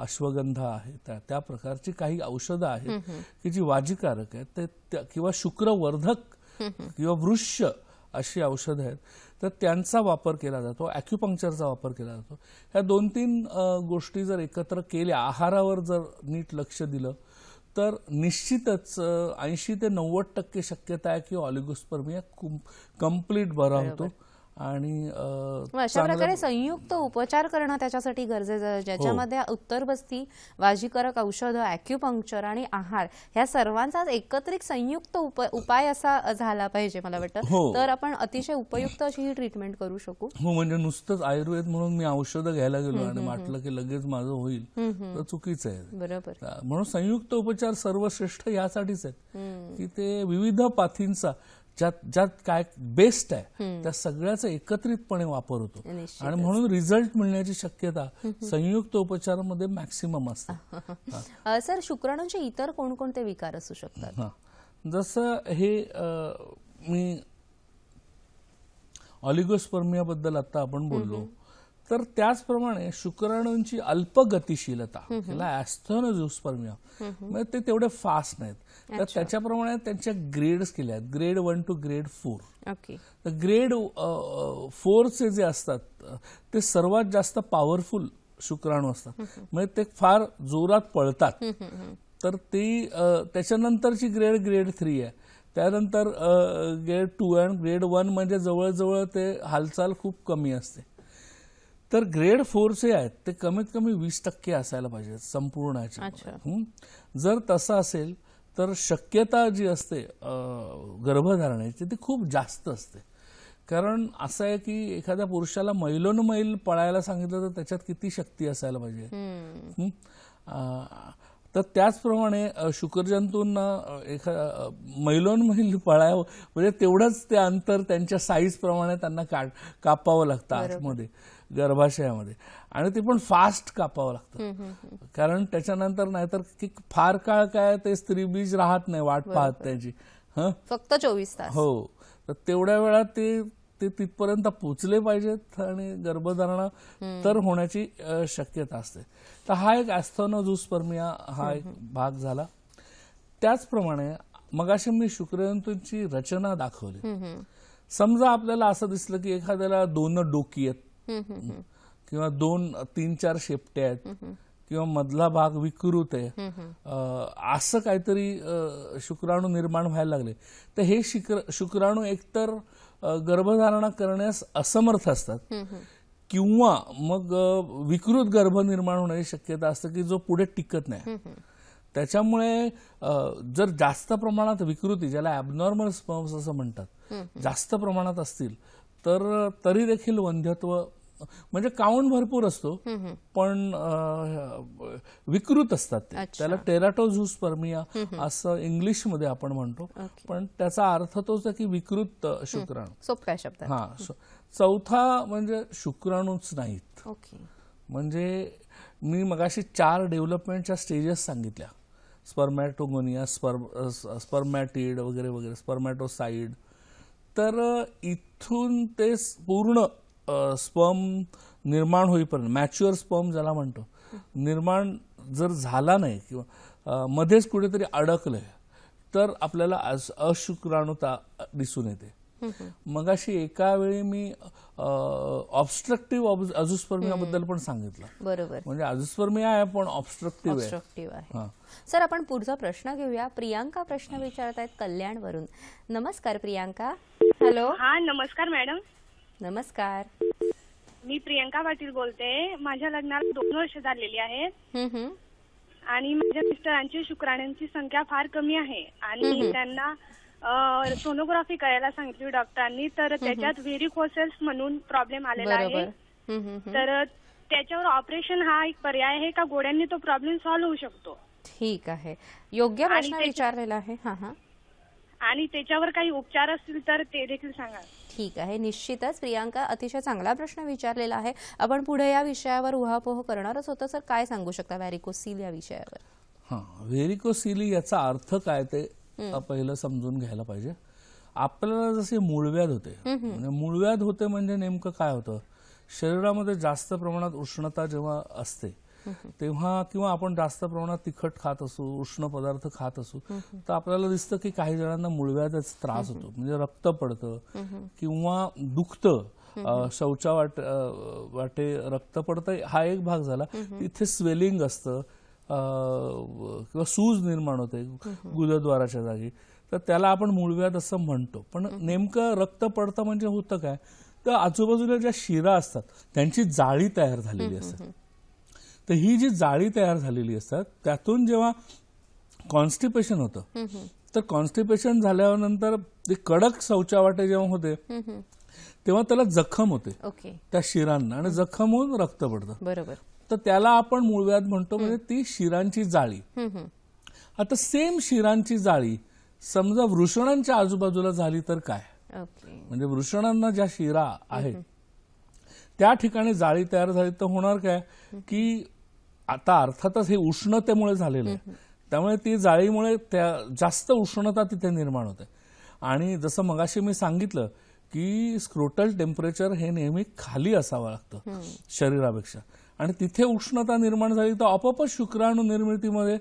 अश्वगंधा आहे त्या प्रकारची काही औषधं आहेत की जी वाजीकारक आहेत ते किंवा शुक्रवर्धक किंवा वृक्ष अशी औषधं आहेत तर त्यांचा वापर केला जातो. ॲक्युपंक्चरचा वापर केला जातो. ह्या 2-3 गोष्टी जर एकत्र केल्या, आहारावर जर नीट लक्ष दिलं तर निश्चितच 80 ते 90% शक्यता आहे की ऑलिगोस्पर्मिया कंप्लीट बरा होतो. आणि अशा प्रकारे संयुक्त उपचार करणं त्याच्यासाठी गरजेचं आहे ज्याच्यामध्ये उत्तरबस्ती, वाजीकारक औषधं, ॲक्युपंक्चर आणि आहार ह्या सर्वांचा एकत्रित संयुक्त उपाय असा झाला पाहिजे मला वाटतं. तर आपण अतिशय उपयुक्त अशी ही ट्रीटमेंट करू शकू. म्हणजे नुसतंच आयुर्वेद म्हणून मी औषधं घ्यायला गेलो आणि म्हटलं की लगेच माझं होईल तर चुकीचं आहे. बरोबर. म्हणून संयुक्त उपचार सर्वश्रेष्ठ यासाठीच आहेत की ते विविध पाथींचा ज्यात काय बेस्ट आहे त्या सगळ्याचा एकत्रितपणे वापर होतो निश्चितच. आणि म्हणून रिझल्ट मिळण्याची शक्यता संयुक्त उपचारामध्ये मॅक्सिमम असते. सर, शुक्राणूंचे इतर कोणकोणते विकार असू शकतात? हा, जसं हे मी ऑलिगोस्पर्मियाबद्दल आता आपण बोललो, तर त्याचप्रमाणे शुक्राणूंची अल्पगतिशीलता किंवा ॲस्थेनोझोस्पर्मिया, म्हणजे ते तेवढे फास्ट नाहीत. तर त्याच्याप्रमाणे त्यांच्या ग्रेड्स केल्या आहेत, ग्रेड 1 to ग्रेड 4. ओके. तर ग्रेड 4चे जे असतात ते सर्वात जास्त पॉवरफुल शुक्राणू असतात, म्हणजे ते फार जोरात पळतात. तर ती त्याच्यानंतरची ग्रेड 3 आहे. त्यानंतर ग्रेड 2 आणि ग्रेड 1 म्हणजे जवळजवळ ते हालचाल खूप कमी असते. तर ग्रेड 4चे आहेत ते कमीत कमी 20% असायला पाहिजे संपूर्ण ह्याच्यामध्ये. जर तसं असेल तर शक्यता जी असते गर्भधारणेची ती खूप जास्त असते. कारण असं आहे की एखाद्या पुरुषाला मैलोनमैल पळायला सांगितलं तर त्याच्यात किती शक्ती असायला पाहिजे. तर त्याचप्रमाणे शुक्रजंतूंना मैलोनमैल पळावं म्हणजे तेवढंच ते अंतर त्यांच्या साईज प्रमाणे त्यांना कापावं लागतं आतमध्ये गर्भाशयामध्ये, आणि ते पण फास्ट कापावं लागतं. कारण त्याच्यानंतर नाहीतर फार काळ काय ते स्त्रीबीज राहत नाही वाट पाहत त्याची. फक्त 24 तास. हो, तर तेवढ्या वेळात ते तिथपर्यंत पोचले पाहिजेत आणि गर्भधारणा तर होण्याची शक्यता असते. तर हा एक ॲस्थेनोझोस्पर्मिया हा एक भाग झाला. त्याचप्रमाणे मगाशी मी शुक्रजंतूंची रचना दाखवली. समजा आपल्याला असं दिसलं की एखाद्याला 2 डोकी आहेत किंवा 2-3-4 शेपटे आहेत किंवा मधला भाग विकृत आहे, असं काहीतरी शुक्राणू निर्माण व्हायला लागले, तर हे शुक्राणू एकतर गर्भधारणा करण्यास असमर्थ असतात किंवा मग विकृत गर्भ निर्माण होण्याची शक्यता असते की जो पुढे टिकत नाही. त्याच्यामुळे जर जास्त प्रमाणात विकृती, ज्याला ॲबनॉर्मल स्पर्म्स असं म्हणतात, जास्त प्रमाणात असतील तर तरी देखील वंध्यत्व म्हणजे काउंट भरपूर असतो पण विकृत असतात ते. त्याला टेराटोझोस्पर्मिया असं इंग्लिशमध्ये आपण म्हणतो, पण त्याचा अर्थ तोच आहे की विकृत शुक्राणू. सोप्या शब्दात. हा, चौथा म्हणजे शुक्राणूच नाहीत. म्हणजे मी मगाशी 4 डेव्हलपमेंटच्या स्टेजेस सांगितल्या, स्पर्मॅटोगोनिया, स्पर्मॅटिड वगैरे वगैरे, स्पर्मॅटोसाइड. तर इथून ते पूर्ण स्पर्म निर्माण होईपर्यंत, मॅच्युअर स्पर्म ज्याला म्हणतो, निर्माण जर झाला नाही किंवा मध्येच कुठेतरी अडकलंय तर आपल्याला अशुक्राणुता दिसून येते. मगाशी एका वेळी मी ऑब्स्ट्रक्टिव्ह अझोस्पर्मियाबद्दल पण सांगितलं. बरोबर. म्हणजे अझोस्पर्मिया आहे पण ऑब्स्ट्रक्टिव्ह आहे. सर, आपण पुढचा प्रश्न घेऊया. प्रियांका प्रश्न विचारत आहेत कल्याणवरून. नमस्कार प्रियांका. हॅलो. हा, नमस्कार मॅडम. नमस्कार. मी प्रियांका पाटील बोलते. माझ्या लग्नाला 2 वर्ष झालेली आहेत आणि माझ्या मिस्टरांची शुक्राणूंची संख्या फार कमी आहे आणि त्यांना सोनोग्राफी करायला सांगितली डॉक्टरांनी, तर त्याच्यात व्हेरिकोसेल्स म्हणून प्रॉब्लेम आलेला आहे. तर त्याच्यावर ऑपरेशन हा एक पर्याय आहे का, गोळ्यांनी तो प्रॉब्लेम सॉल्व्ह होऊ शकतो? ठीक आहे, योग्य प्रश्न विचारलेला आहे. आणि त्याच्यावर काही उपचार असतील तर ते देखील सांगा. ठीक आहे, निश्चितच प्रियांका, अतिशय चांगला प्रश्न विचारलेला आहे. आपण पुढे या विषयावर उहापोह करणारच होतो. सर, काय सांगू शकता व्हेरिकोसील या विषयावर? व्हेरिकोसील याचा अर्थ काय ते पहिलं समजून घ्यायला पाहिजे. आपल्याला जसे मूळव्याध होते, म्हणजे मूळव्याध होते म्हणजे नेमकं काय होतं, शरीरामध्ये जास्त प्रमाणात उष्णता जेव्हा असते तेव्हा किंवा आपण जास्त प्रमाणात तिखट खात असू, उष्ण पदार्थ खात असू, तर आपल्याला दिसतं की काही जणांना मूळव्याधाचा त्रास होतो, म्हणजे रक्त पडतं किंवा दुखतं, शौचा वाटे रक्त पडतं, हा एक भाग झाला. तिथे स्वेलिंग असतं किंवा सूज निर्माण होते गुदद्वाराच्या जागी, तर त्याला आपण मूळव्याध असं म्हणतो. पण नेमकं रक्त पडतं म्हणजे होतं काय, तर आजूबाजूला ज्या शिरा असतात त्यांची जाळी तयार झालेली असते. तर ही जी जाळी तयार झालेली असतात त्यातून जेव्हा कॉन्स्टिपेशन होतं, तर कॉन्स्टिपेशन झाल्यानंतर ते कडक शौचावाटे जेव्हा होते तेव्हा त्याला जखम होते त्या शिरांना आणि जखम होऊन रक्त पडतं. बरोबर. तर त्याला आपण मूळव्याध म्हणतो, म्हणजे ती शिरांची जाळी. आता सेम शिरांची जाळी समजा वृषणांच्या आजूबाजूला झाली तर काय, ओके. म्हणजे वृषणांना ज्या शिरा आहेत त्या ठिकाणी जाळी तयार झाली तर होणार काय की आता अर्थातच हे उष्णतेमुळे झालेलं आहे, त्यामुळे ती जाळीमुळे जास्त उष्णता तिथे निर्माण होते. आणि जसं मगाशी मी सांगितलं की स्क्रोटल टेम्परेचर हे नेहमी खाली असावं लागतं शरीरापेक्षा, आणि तिथे उष्णता निर्माण झाली तर आपोआपच शुक्राणू निर्मितीमध्ये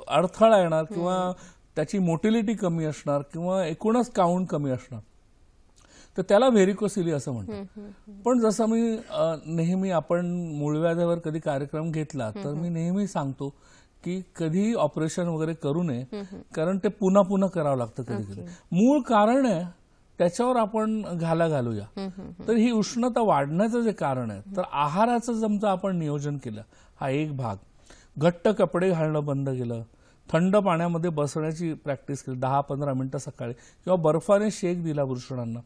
अडथळा येणार किंवा त्याची मोटिलिटी कमी असणार किंवा एकूणच काउंट कमी असणार, तर त्याला व्हेरिकोसिली असं म्हणतात. पण जसं मी नेहमी आपण मूळव्याधावर कधी कार्यक्रम घेतला तर मी नेहमी सांगतो की कधी ऑपरेशन वगैरे करू नये, कारण ते पुन्हा पुन्हा करावं लागतं कधी कधी. मूळ कारण आहे त्याच्यावर आपण घालूया. तर ही उष्णता वाढण्याचं जे कारण आहे, तर आहाराचं जमचं आपण नियोजन केलं हा एक भाग, घट्ट कपडे घालणं बंद केलं, थंड पाण्यामध्ये बसण्याची प्रॅक्टिस केली 10-15 मिनिटं सकाळी, किंवा बर्फाने शेक दिला वृषणांना,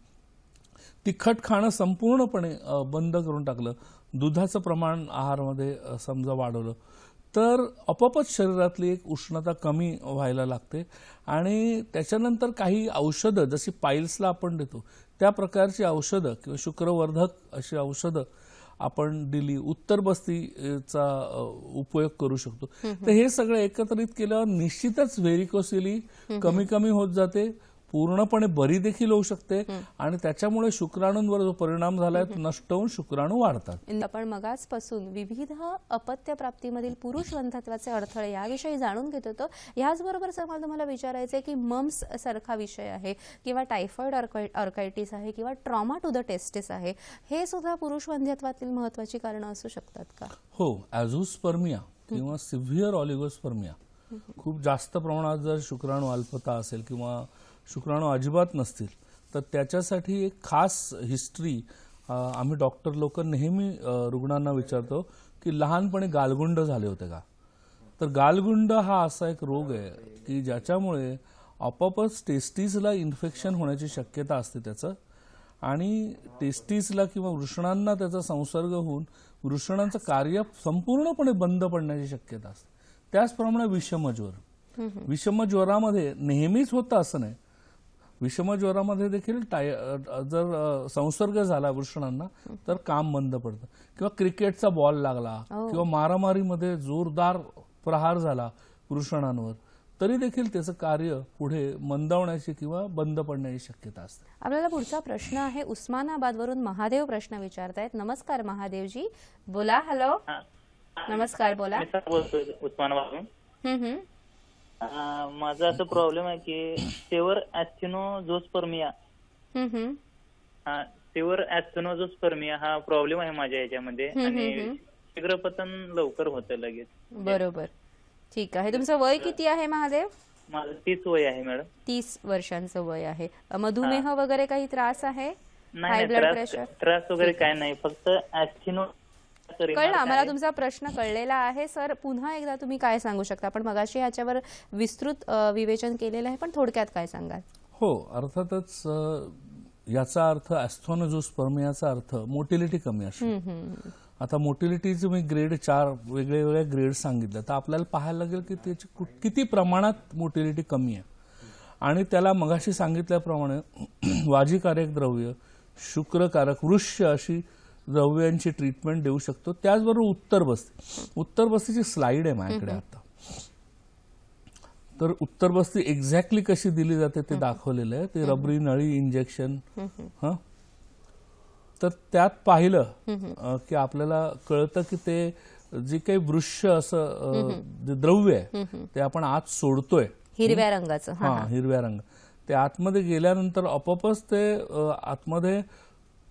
तिखट खाणं संपूर्णपणे बंद करून टाकलं, दुधाचं प्रमाण आहारामध्ये समजा वाढवलं, तर आपोआपच शरीरातली एक उष्णता कमी व्हायला लागते. आणि त्याच्यानंतर काही औषधं जशी पाईल्सला आपण देतो त्या प्रकारची औषधं किंवा शुक्रवर्धक अशी औषधं आपण दिली, उत्तर बस्तीचा उपयोग करू शकतो. तर हे सगळं एकत्रित केल्यावर निश्चितच व्हेरिकोसिली कमी कमी होत जाते, पूर्णपणे बरी देखील होऊ शकते, आणि त्याच्यामुळे शुक्राणूंवर जो परिणाम झालाय तो नष्ट होऊन शुक्राणू वाढतात. आपण मगाचपासून विविध अपत्य प्राप्तीमधील पुरुष वंध्यत्वाचे अडथळे याविषयी जाणून घेत होतो. याचबरोबर सर मला तुम्हाला विचारायचं आहे की मम्स सारखा विषय आहे किंवा टायफॉइड ऑर्कायटिस आहे किंवा ट्रॉमा टू द टेस्टिस आहे, हे सुद्धा पुरुष वंध्यत्वातील महत्वाची कारणं असू शकतात का? हो, ॲझोस्पर्मिया किंवा सिव्हिअर ऑलिगोस्पर्मिया, खूप जास्त प्रमाणात जर शुक्राणू अल्पता असेल किंवा शुक्राणू अजिबात नसतील तर त्याच्यासाठी एक खास हिस्ट्री आम्ही डॉक्टर लोक नेहमी रुग्णांना विचारतो की लहानपणी गालगुंड झाले होते का. तर गालगुंड हा असा एक रोग आहे की ज्याच्यामुळे आपोआपच टेस्टिसला इन्फेक्शन होण्याची शक्यता असते त्याचं, आणि टेस्टिसला किंवा वृषणांना त्याचा संसर्ग होऊन वृषणांचं कार्य संपूर्णपणे बंद पडण्याची शक्यता असते. त्याचप्रमाणे विषमज्वर, विषमज्वरामध्ये नेहमीच होतं असं नाही, विषमज्वरामध्ये देखील जर संसर्ग झाला वृषणांना तर काम बंद पडतं, किंवा क्रिकेटचा बॉल लागला किंवा मारामारीमध्ये जोरदार प्रहार झाला वृषणांवर तरी देखील त्याचं कार्य पुढे मंदावण्याची किंवा बंद पडण्याची शक्यता असते. आपल्याला पुढचा प्रश्न आहे उस्मानाबादवरून महादेव प्रश्न विचारतायत. नमस्कार महादेवजी, बोला. हॅलो, नमस्कार, बोला. उस्मानाबादवरून माझा असं प्रॉब्लेम आहे की सेवर ॲस्थेनोझोस्पर्मिया, सेवर ॲस्थेनोझोस्पर्मिया हा प्रॉब्लेम आहे माझ्या याच्यामध्ये, आणि शीघ्रपतन लवकर होतं लगेच. बरोबर, ठीक आहे. तुमचं वय किती आहे महादेव? माझं 30 वय आहे मॅडम. 30 वर्षांचं वय आहे. मधुमेह वगैरे काही त्रास आहे? नाही, त्रास वगैरे काय नाही, फक्त ॲस्थेनो. कळलं आम्हाला, तुमचा प्रश्न कळलेला आहे. सर पुन्हा एकदा तुम्ही काय सांगू शकता? आपण मगाशी ह्याच्यावर विस्तृत विवेचन केलेलं आहे, पण थोडक्यात काय सांगाल? हो, अर्थातच याचा अर्थ ॲस्थेनोझोस्पर्मियाचा अर्थ मोटिलिटी कमी असते. आता मोटिलिटीचे मी ग्रेड 4 वेगवेगळ्या ग्रेड सांगितले, तर आपल्याला पाहायला लागेल की त्याची किती प्रमाणात मोटिलिटी कमी आहे, आणि त्याला मगाशी सांगितल्याप्रमाणे वाजीकारक द्रव्य, शुक्रकारक, वृक्ष अशी द्रव्यांची ट्रीटमेंट देऊ शकतो. त्याचबरोबर उत्तर बस्तीची स्लाइड आहे माझ्याकडे आता, तर उत्तर बस्ती एक्झॅक्टली कशी दिली जाते ते दाखवलेलं आहे. ते रबरी नळी इंजेक्शन, तर त्यात पाहिलं की आपल्याला कळतं की ते जे काही वृक्ष असं जे द्रव्य आहे ते आपण आत सोडतोय, हिरव्या रंगाचं, हिरव्या रंग, ते आतमध्ये गेल्यानंतर आपोआपच ते आतमध्ये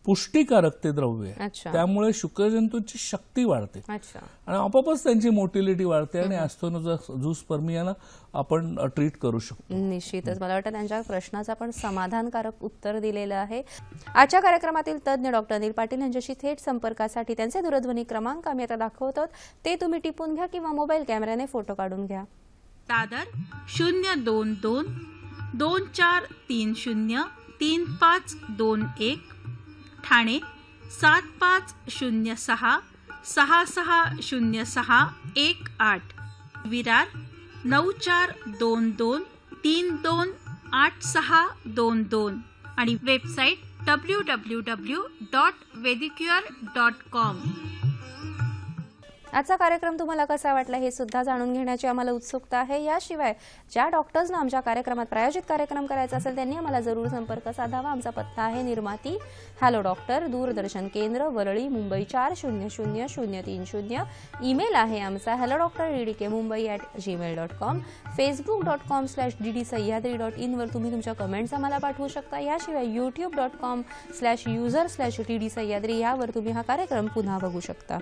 पुष्टीकारक ते द्रव्य आहे, त्यामुळे शुक्रजंतूंची शक्ती वाढते आणि आपोआपच त्यांची मोटिलिटी वाढते, आणि ॲस्थेनोझोस्पर्मियाला आपण ट्रीट करू शकतो. निश्चितच मला वाटतं त्यांच्या प्रश्नाचं आपण समाधानकारक उत्तर दिलेलं आहे. आजच्या कार्यक्रमातील तज्ज्ञ डॉक्टर अनिल पाटील यांच्याशी थेट संपर्कासाठी त्यांचे दूरध्वनी क्रमांक आम्ही आता दाखवतो, ते तुम्ही टिपून घ्या किंवा मोबाईल कॅमेऱ्याने फोटो काढून घ्या. दादर 022 2430 3521, ठाणे 7506 6606 18, विरार 9422 328622 आणि वेबसाईट www.vedicure.com. आजचा कार्यक्रम तुम्हाला कसा वाटला हे सुद्धा जाणून घेण्याची आम्हाला उत्सुकता आहे. याशिवाय ज्या डॉक्टर्सना आमच्या कार्यक्रमात प्रायोजित कार्यक्रम करायचा असेल त्यांनी आम्हाला जरूर संपर्क साधावा. आमचा पत्ता आहे निर्माती हॅलो डॉक्टर, दूरदर्शन केंद्र, वरळी, मुंबई 400030. ईमेल आहे आमचा hello.drdkmumbai@gmail.com. facebook.com/ddsahyadri.in वर तुम्ही तुमच्या कमेंट्स आम्हाला पाठवू शकता. याशिवाय youtube.com/user/ddsahyadri यावर तुम्ही हा कार्यक्रम पुन्हा बघू शकता.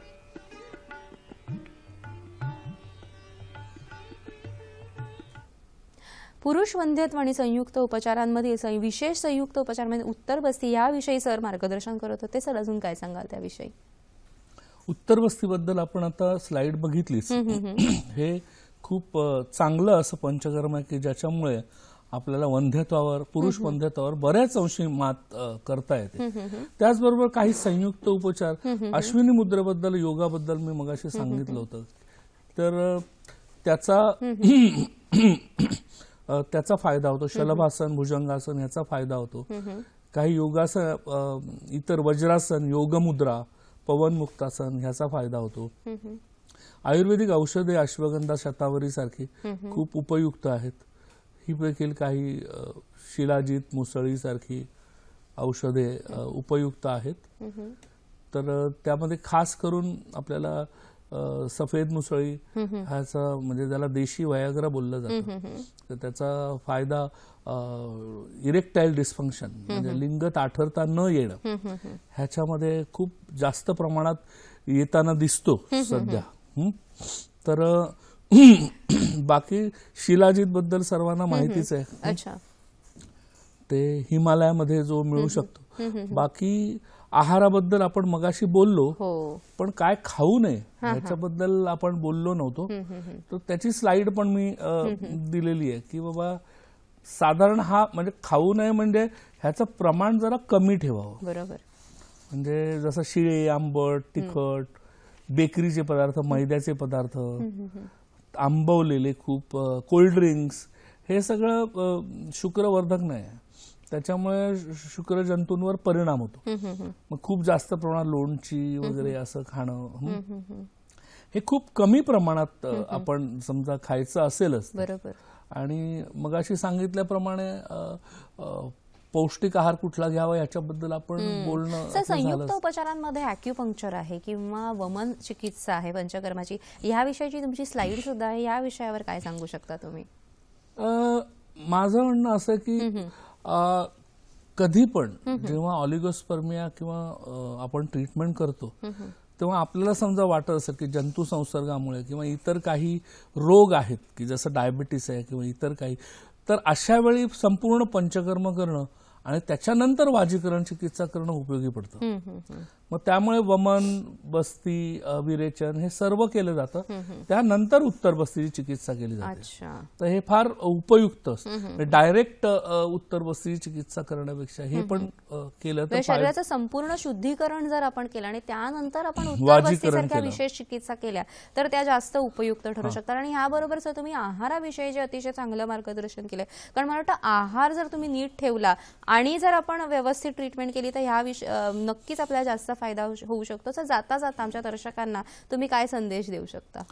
पुरुष वंध्यत्व आणि संयुक्त उपचारांमधील विशेष संयुक्त उपचार म्हणजे उत्तरबस्ती याविषयी सर मार्गदर्शन करत होते. सर अजून काय सांगाल त्याविषयी? उत्तरबस्तीबद्दल आपण आता स्लाइड बघितलीच. हे खूप चांगलं असं पंचकर्म आहे की ज्याच्यामुळे आपल्याला वंध्यत्वावर, पुरुष वंध्यत्वावर बऱ्याच अंशी मात करता येते. त्याचबरोबर काही संयुक्त उपचार, अश्विनी मुद्रेबद्दल, योगाबद्दल मी मगाशी सांगितलं होतं, तर त्याचा फायदा होतो. शलभासन, भुजंगासन याचा फायदा होतो. काही योगासन, इतर वज्रासन, योगमुद्रा, पवनमुक्तासन ह्याचा फायदा होतो. आयुर्वेदिक औषधे अश्वगंधा, शतावरी सारखी खूप उपयुक्त आहेत. ही देखील काही शिलाजीत, मुसळी सारखी औषधे उपयुक्त आहेत. तर त्यामध्ये खास करून आपल्याला सफेद मुसळी ह्याचा म्हणजे त्याला देशी वयाग्रा बोललं जातं, तर त्याचा फायदा इरेक्टाईल डिस्फंक्शन म्हणजे लिंग ताठरता न येणं ह्याच्यामध्ये खूप जास्त प्रमाणात येताना दिसतो सध्या. तर बाकी शिलाजीत बद्दल सर्वांना माहितीच आहे, ते हिमालयामध्ये जो मिळू शकतो. बाकी आहाराबद्दल आपण मगाशी बोललो, पण काय खाऊ नये ह्याच्याबद्दल आपण बोललो नव्हतो. तर त्याची स्लाइड पण मी दिलेली आहे की बाबा साधारण हा म्हणजे खाऊ नये म्हणजे ह्याचं प्रमाण जरा कमी ठेवावं. बरोबर. म्हणजे जसं शिळे, आंबट, तिखट, बेकरीचे पदार्थ, मैद्याचे पदार्थ, आंबवलेले खूप, कोल्ड ड्रिंक्स, हे सगळं शुक्रवर्धक नाही. त्याच्यामुळे शुक्रजंतूंवर परिणाम होतो. मग खूप जास्त प्रमाणात लोणची वगैरे असं खाणं हे खूप कमी प्रमाणात आपण समजा खायचं असेलच. बरोबर. आणि मगाशी सांगितल्याप्रमाणे पौष्टिक आहार कुठला घ्यावा याच्याबद्दल आपण बोलणं. संयुक्त उपचारांमध्ये ॲक्युपंक्चर आहे किंवा वमन चिकित्सा आहे पंचकर्माची, याविषयीची तुमची स्लाइड सुद्धा आहे. या विषयावर काय सांगू शकता तुम्ही? माझं म्हणणं असं की कधी पण जेव्हा ऑलिगोस्पर्मिया किंवा आपण ट्रीटमेंट करतो तेव्हा आपल्याला समजा वाटत असेल की जंतू संसर्गामुळे किंवा इतर काही रोग आहेत की जसं डायबिटीस आहे किंवा इतर काही, तर अशा वेळी संपूर्ण पंचकर्म करणं आणि त्याच्यानंतर वाजीकरण चिकित्सा करणं उपयोगी पडतं. मग त्यामुळे वमन, बस्ती, विरेचन हे सर्व केलं जातं. त्यानंतर उत्तर बस्तीची चिकित्सा केली जाते. तर हे फार उपयुक्त असतं. डायरेक्ट उत्तर बस्तीची चिकित्सा करण्यापेक्षा हे पण केलं तर शरीराचं संपूर्ण शुद्धीकरण जर आपण केलं आणि त्यानंतर आपण उत्तर बस्तीसारख्या विशेष चिकित्सा केल्या तर त्या जास्त उपयुक्त ठरू शकतात. आणि ह्याबरोबरच तुम्ही आहाराविषयी जे अतिशय चांगलं मार्गदर्शन केलंय, कारण मला वाटतं आहार जर तुम्ही नीट ठेवला आणि जर आपण व्यवस्थित ट्रीटमेंट केली तर ह्या नक्कीच आपल्याला जास्त फायदा होऊ शकतो. तर जाता जाता आमच्या दर्शकांना तुम्ही काय संदेश देऊ शकता?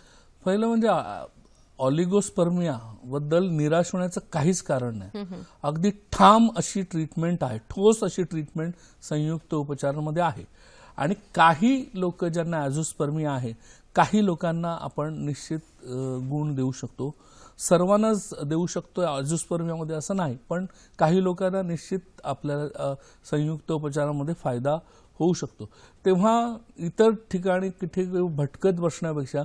पहिलं म्हणजे ऑलिगोस्पर्मिया बद्दल निराश होण्याचं काहीच कारण नाही. अगदी ठाम अशी ट्रीटमेंट आहे, ठोस अशी ट्रीटमेंट संयुक्त उपचारांमध्ये आहे. आणि काही लोक ज्यांना ॲझोस्पर्मिया आहे, काही लोकांना आपण निश्चित गुण देऊ शकतो. सर्वांनाच देऊ शकतो ॲझोस्पर्मियामध्ये असं नाही, पण काही लोकांना निश्चित आपल्याला संयुक्त उपचारामध्ये फायदा होऊ शकतो. तेव्हा इतर ठिकाणी कुठे भटकत बसण्यापेक्षा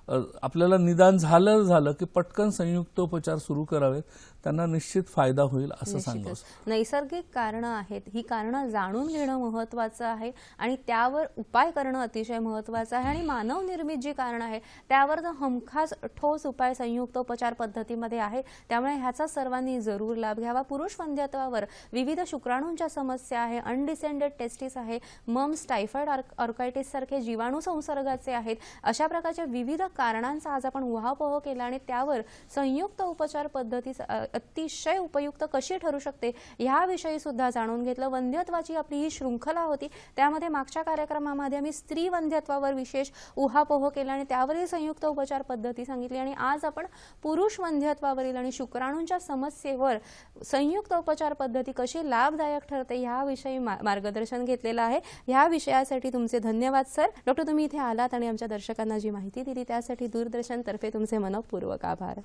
आपल्याला निदान झालं की पटकन संयुक्त उपचार सुरू करावेत, त्यांना निश्चित फायदा होईल असं सांगतो. नैसर्गिक कारणं आहेत, ही कारणं जाणून घेणं महत्त्वाचं आहे आणि त्यावर उपाय करणं अतिशय महत्त्वाचं आहे. आणि मानव निर्मित जी कारणं आहे त्यावर हमखास ठोस उपाय संयुक्त उपचार पद्धतीमध्ये आहे. त्यामुळे ह्याचा सर्वांनी जरूर लाभ घ्यावा. पुरुष वंध्यत्वावर विविध शुक्राणूंच्या समस्या आहे, अनडिसेंडेड टेस्टिस आहे, मम्स, टायफॉइड, ऑर्कायटिस सारखे जीवाणू संसर्गाचे आहेत. अशा प्रकारच्या विविध कारणांचा आज आपण उहापोह केला आणि त्यावर संयुक्त उपचार पद्धती अतिशय उपयुक्त कशी ठरू शकते ह्याविषयी सुद्धा जाणून घेतलं. वंध्यत्वाची आपली ही शृंखला होती, त्यामध्ये मागच्या कार्यक्रमामध्ये आम्ही स्त्री वंध्यत्वावर विशेष उहापोह केला आणि त्यावरील संयुक्त उपचार पद्धती सांगितली आणि आज आपण पुरुष वंध्यत्वावरील आणि शुक्राणूंच्या समस्येवर संयुक्त उपचार पद्धती कशी लाभदायक ठरते ह्याविषयी मार्गदर्शन घेतलेलं आहे. ह्या विषयासाठी तुमचे धन्यवाद सर. डॉक्टर, तुम्ही इथे आलात आणि आमच्या दर्शकांना जी माहिती दिली त्यासाठी दूरदर्शन तर्फे तुमचे मनपूर्वक आभार.